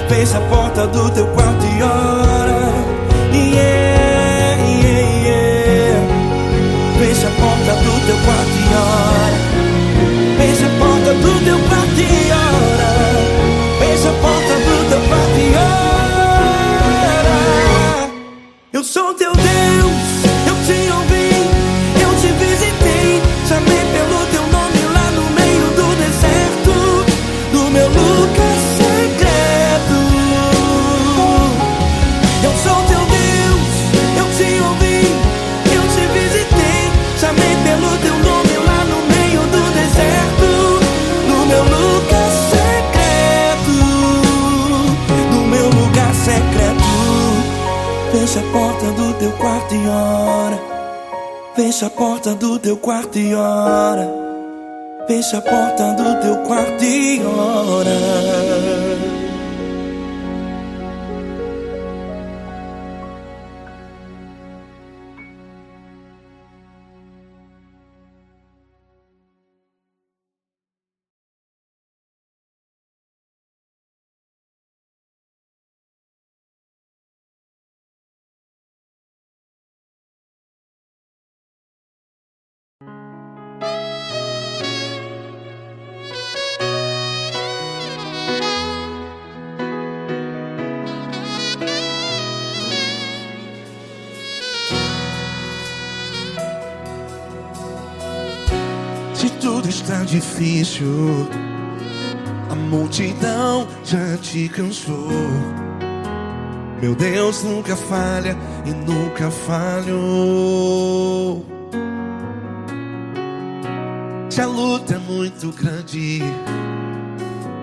Feche a porta do teu quarto e ora. Yeah, yeah, yeah. Feche a porta do teu quarto e ora. Feche a porta do teu quarto e ora. Feche a porta do teu quarto e ora. Eu sou teu Deus, eu te ouvi, eu te visitei. Chamei pelo teu nome lá no meio do deserto, no meu lugar secreto. Eu sou teu Deus, eu te ouvi, eu te visitei. Chamei pelo teu nome lá no meio do deserto, no meu lugar secreto, no meu lugar secreto. Fecha a porta do teu quarto e ora. Fecha a porta do teu quarto e ora. Fecha a porta do teu quarto e ora. Se tudo está difícil, a multidão já te cansou. Meu Deus nunca falha e nunca falhou. Se a luta é muito grande,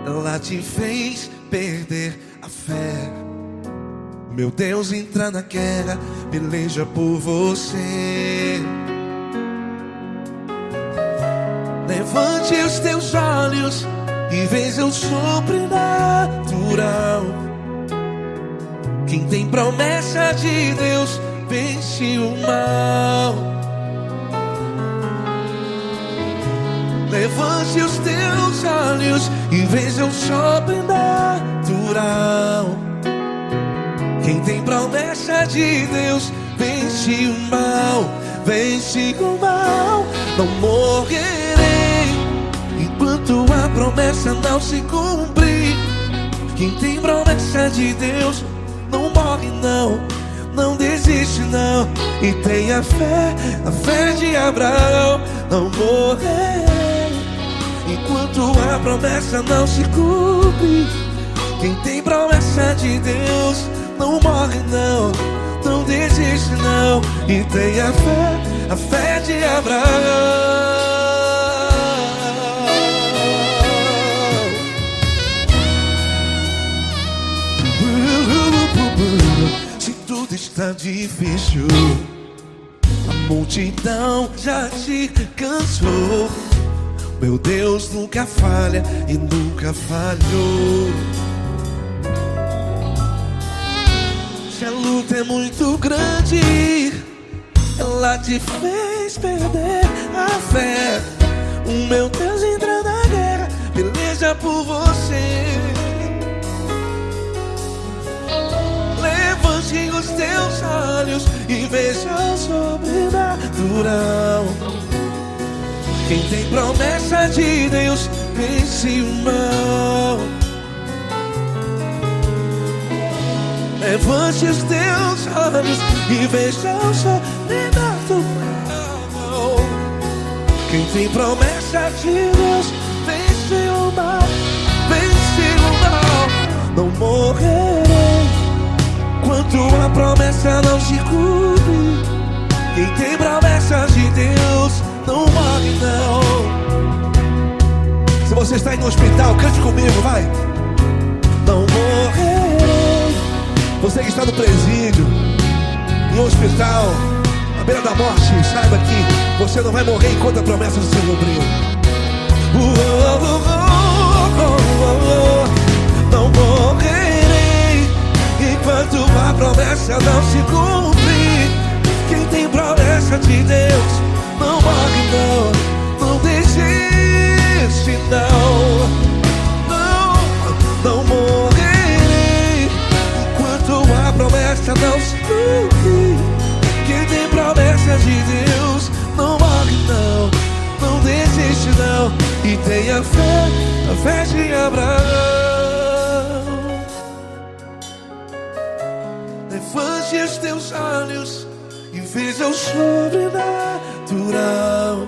ela te fez perder a fé. Meu Deus entra na guerra, peleja por você. Levante os teus olhos e veja o sobrenatural. Quem tem promessa de Deus vence o mal. Levante os teus olhos e veja o sobrenatural. Quem tem promessa de Deus vence o mal. Vence o mal. Não morrerei enquanto a promessa não se cumprir. Quem tem promessa de Deus não morre não, não desiste não. E tenha fé, a fé de Abraão. Não morrerei enquanto a promessa não se cumpre. Quem tem promessa de Deus não morre não, não desiste não. E tenha fé, a fé de Abraão. Se tudo está difícil, a multidão já te cansou. Meu Deus nunca falha e nunca falhou. Se a luta é muito grande, ela te fez perder a fé. O meu Deus entra na guerra, peleja por você. Levante os teus olhos e veja o sobrenatural. Quem tem promessa de Deus vence o mal. Levante os teus olhos e veja o sobrenatural. Quem tem promessa de Deus vence o mal. Vence o mal. Não morrerei enquanto a promessa não se cumpre. Quem tem promessa de Deus não morre não. Se você está aí no hospital, cante comigo, vai. Não morrerei. Você que está no presídio, em um hospital, à beira da morte, saiba que você não vai morrer enquanto a promessa não se cumpriu. Não morrerei enquanto a promessa não se cumprir. Quem tem promessa de Deus não morre não. Não desiste não. Não morrerei enquanto a promessa não se cumprir. Quem tem promessa de Deus não morre não. Não desiste não. E tenha fé, a fé de Abraão. Levante os teus olhos e veja o sobrenatural.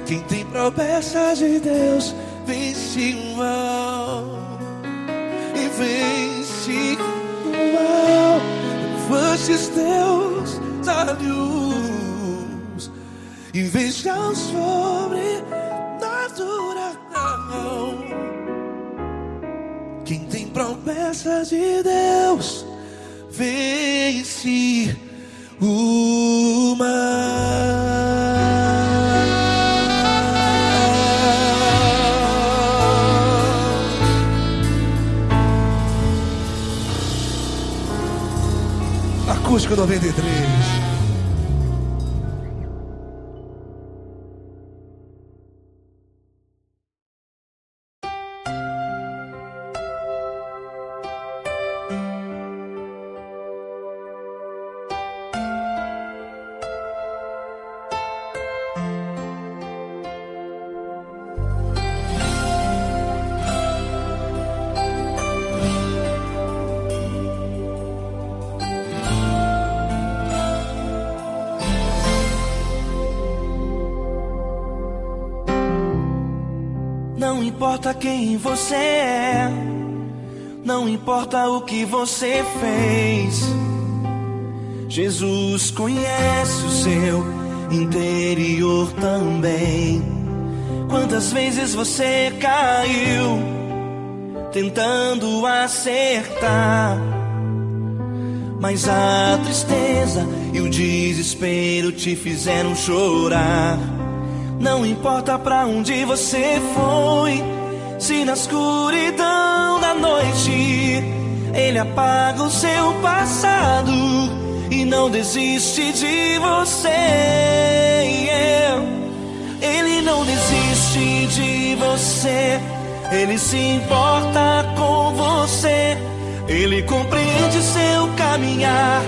Quem tem promessa de Deus vence o mal. E vence o mal. Levante os teus olhos e veja o sobrenatural. Quem tem promessa de Deus vence o mal. Acústico 93. Não importa quem você é, não importa o que você fez, Jesus conhece o seu interior também. Quantas vezes você caiu tentando acertar, mas a tristeza e o desespero te fizeram chorar. Não importa pra onde você foi, se na escuridão da noite Ele apaga o seu passado e não desiste de você. Ele não desiste de você, Ele se importa com você. Ele compreende seu caminhar,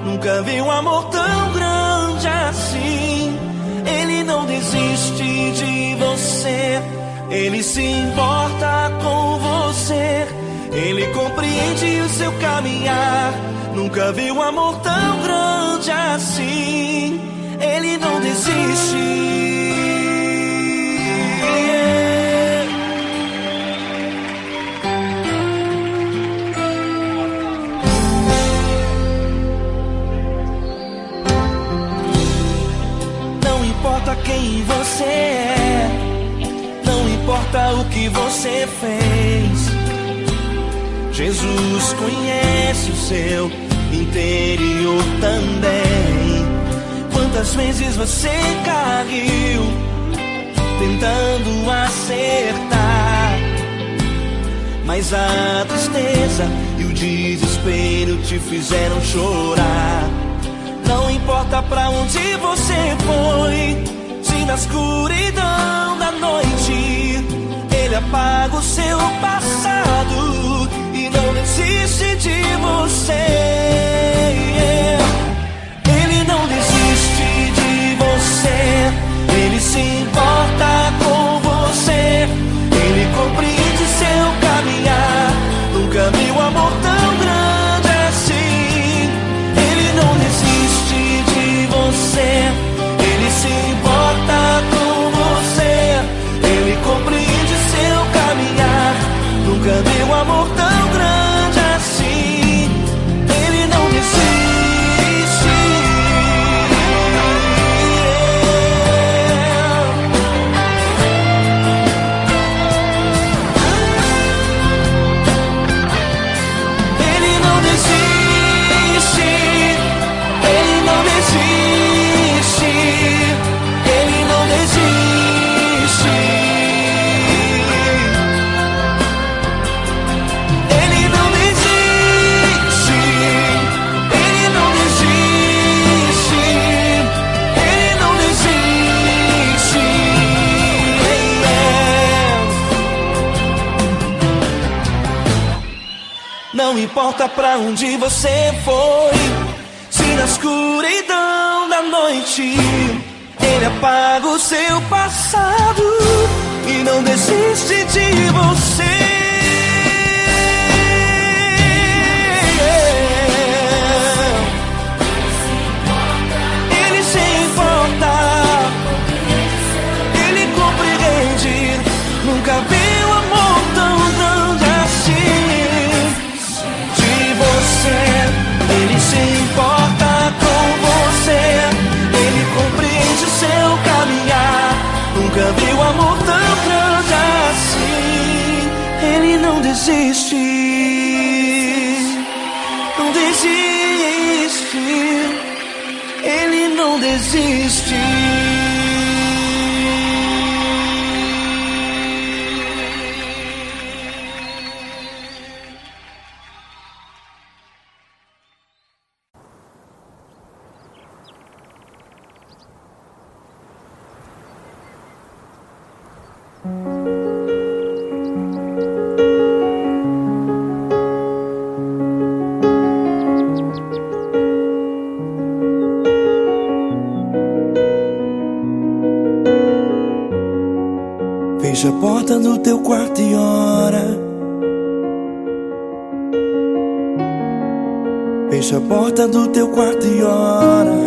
nunca vi um amor tão grande assim. Ele não desiste de você, Ele se importa com você. Ele compreende o seu caminhar, nunca vi um amor tão grande assim. Ele não desiste. Não importa quem você é, não importa o que você fez, Jesus conhece o seu interior também. Quantas vezes você caiu tentando acertar, mas a tristeza e o desespero te fizeram chorar. Não importa pra onde você foi, se na escuridão da noite Ele apaga o seu passado e não desiste de você. Nunca vi um amor tão grande assim. Ele não desiste. Ele não desiste. Ele não desiste. Ele não desiste. Ele não desiste. Ele não desiste. Ele não desiste. Não importa pra onde você foi, se na escuridão da noite ele apaga o seu passado e não desiste de você. Ele se importa, ele compreende. Nunca vi um amor tão grande assim. De você, ele se importa com você. Ele compreende o seu caminhar. Nunca vi um amor tão grande assim. Ele não desiste. Não desiste. Ele não desiste. Fecha a porta do teu quarto e ora. Fecha a porta do teu quarto e ora.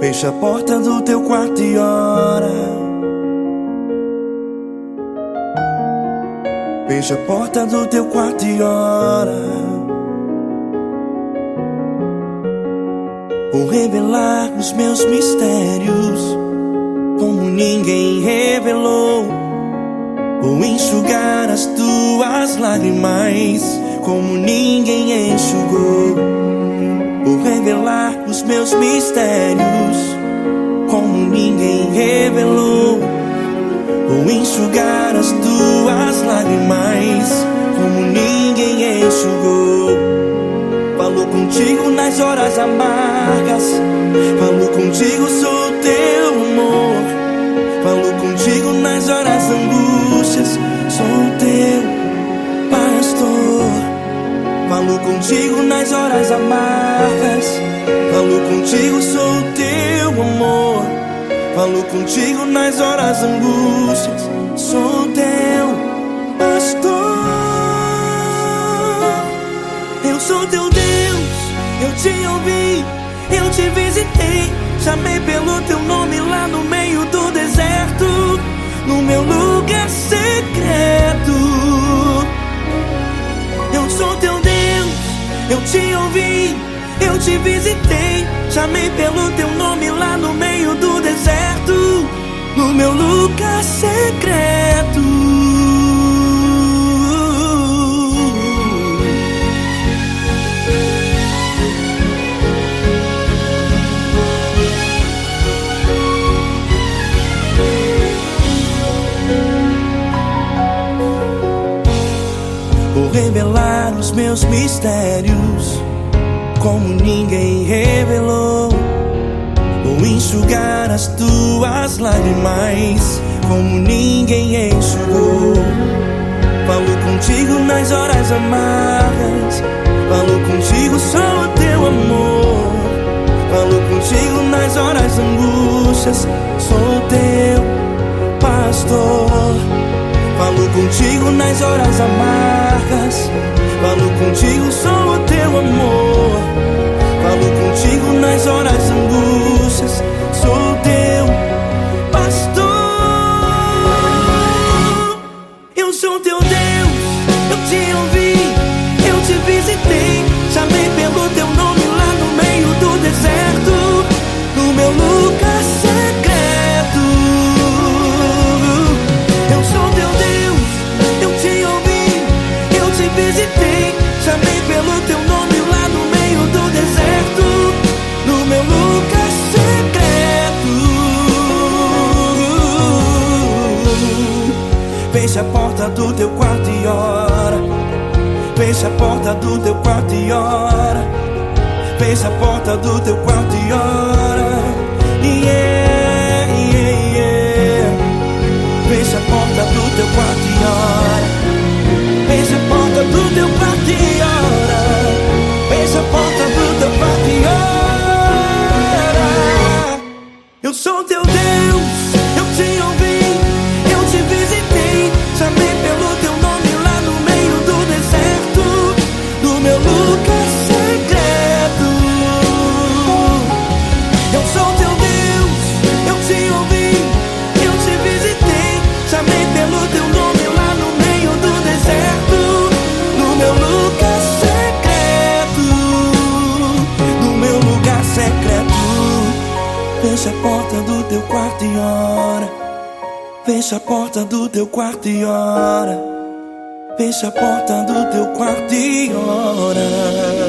Fecha a porta do teu quarto e ora. Fecha a porta do teu quarto e ora. Vou revelar os meus mistérios como ninguém revelou. Vou enxugar as tuas lágrimas como ninguém enxugou. Vou revelar os meus mistérios como ninguém revelou. Vou enxugar as tuas lágrimas como ninguém enxugou. Falo contigo nas horas amargas. Falo contigo, sou teu amor. Falo contigo nas horas angústias. Sou teu pastor. Falo contigo nas horas amargas. Falo contigo, sou teu amor. Falo contigo nas horas angústias. Sou teu pastor. Eu sou teu Deus, eu te ouvi, eu te visitei. Chamei pelo teu nome lá no meio do deserto, no meu lugar secreto. Eu sou teu Deus, eu te ouvi, eu te visitei. Chamei pelo teu nome lá no meio do deserto, no meu lugar secreto. Vou revelar os meus mistérios como ninguém revelou. Vou enxugar as tuas lágrimas como ninguém enxugou. Falo contigo nas horas amargas. Falo contigo, sou o teu amor. Falo contigo nas horas angústias. Sou teu pastor. Falo contigo nas horas amargas. Falo contigo, sou o teu amor. Falo contigo nas horas angústias. Sou teu pastor. Fecha a porta do teu quarto e ora. Fecha a porta do teu quarto e ora. Fecha a porta do teu quarto e ora. Yeah, yeah, yeah. Fecha a porta do teu quarto e ora. Fecha a porta do teu quarto e ora. Fecha a porta do teu quarto e ora. Eu sou teu Deus, eu te ouvi, eu te visitei, chamei pelo teu nome lá no meio do deserto, do meu lugar secreto. Eu sou teu Deus, eu te ouvi, eu te visitei, chamei pelo teu nome lá no meio do deserto, no meu lugar secreto, no meu lugar secreto. Fecha a porta do teu quarto e ora. Fecha a porta do teu quarto e ora. Fecha a porta do teu quarto e ora.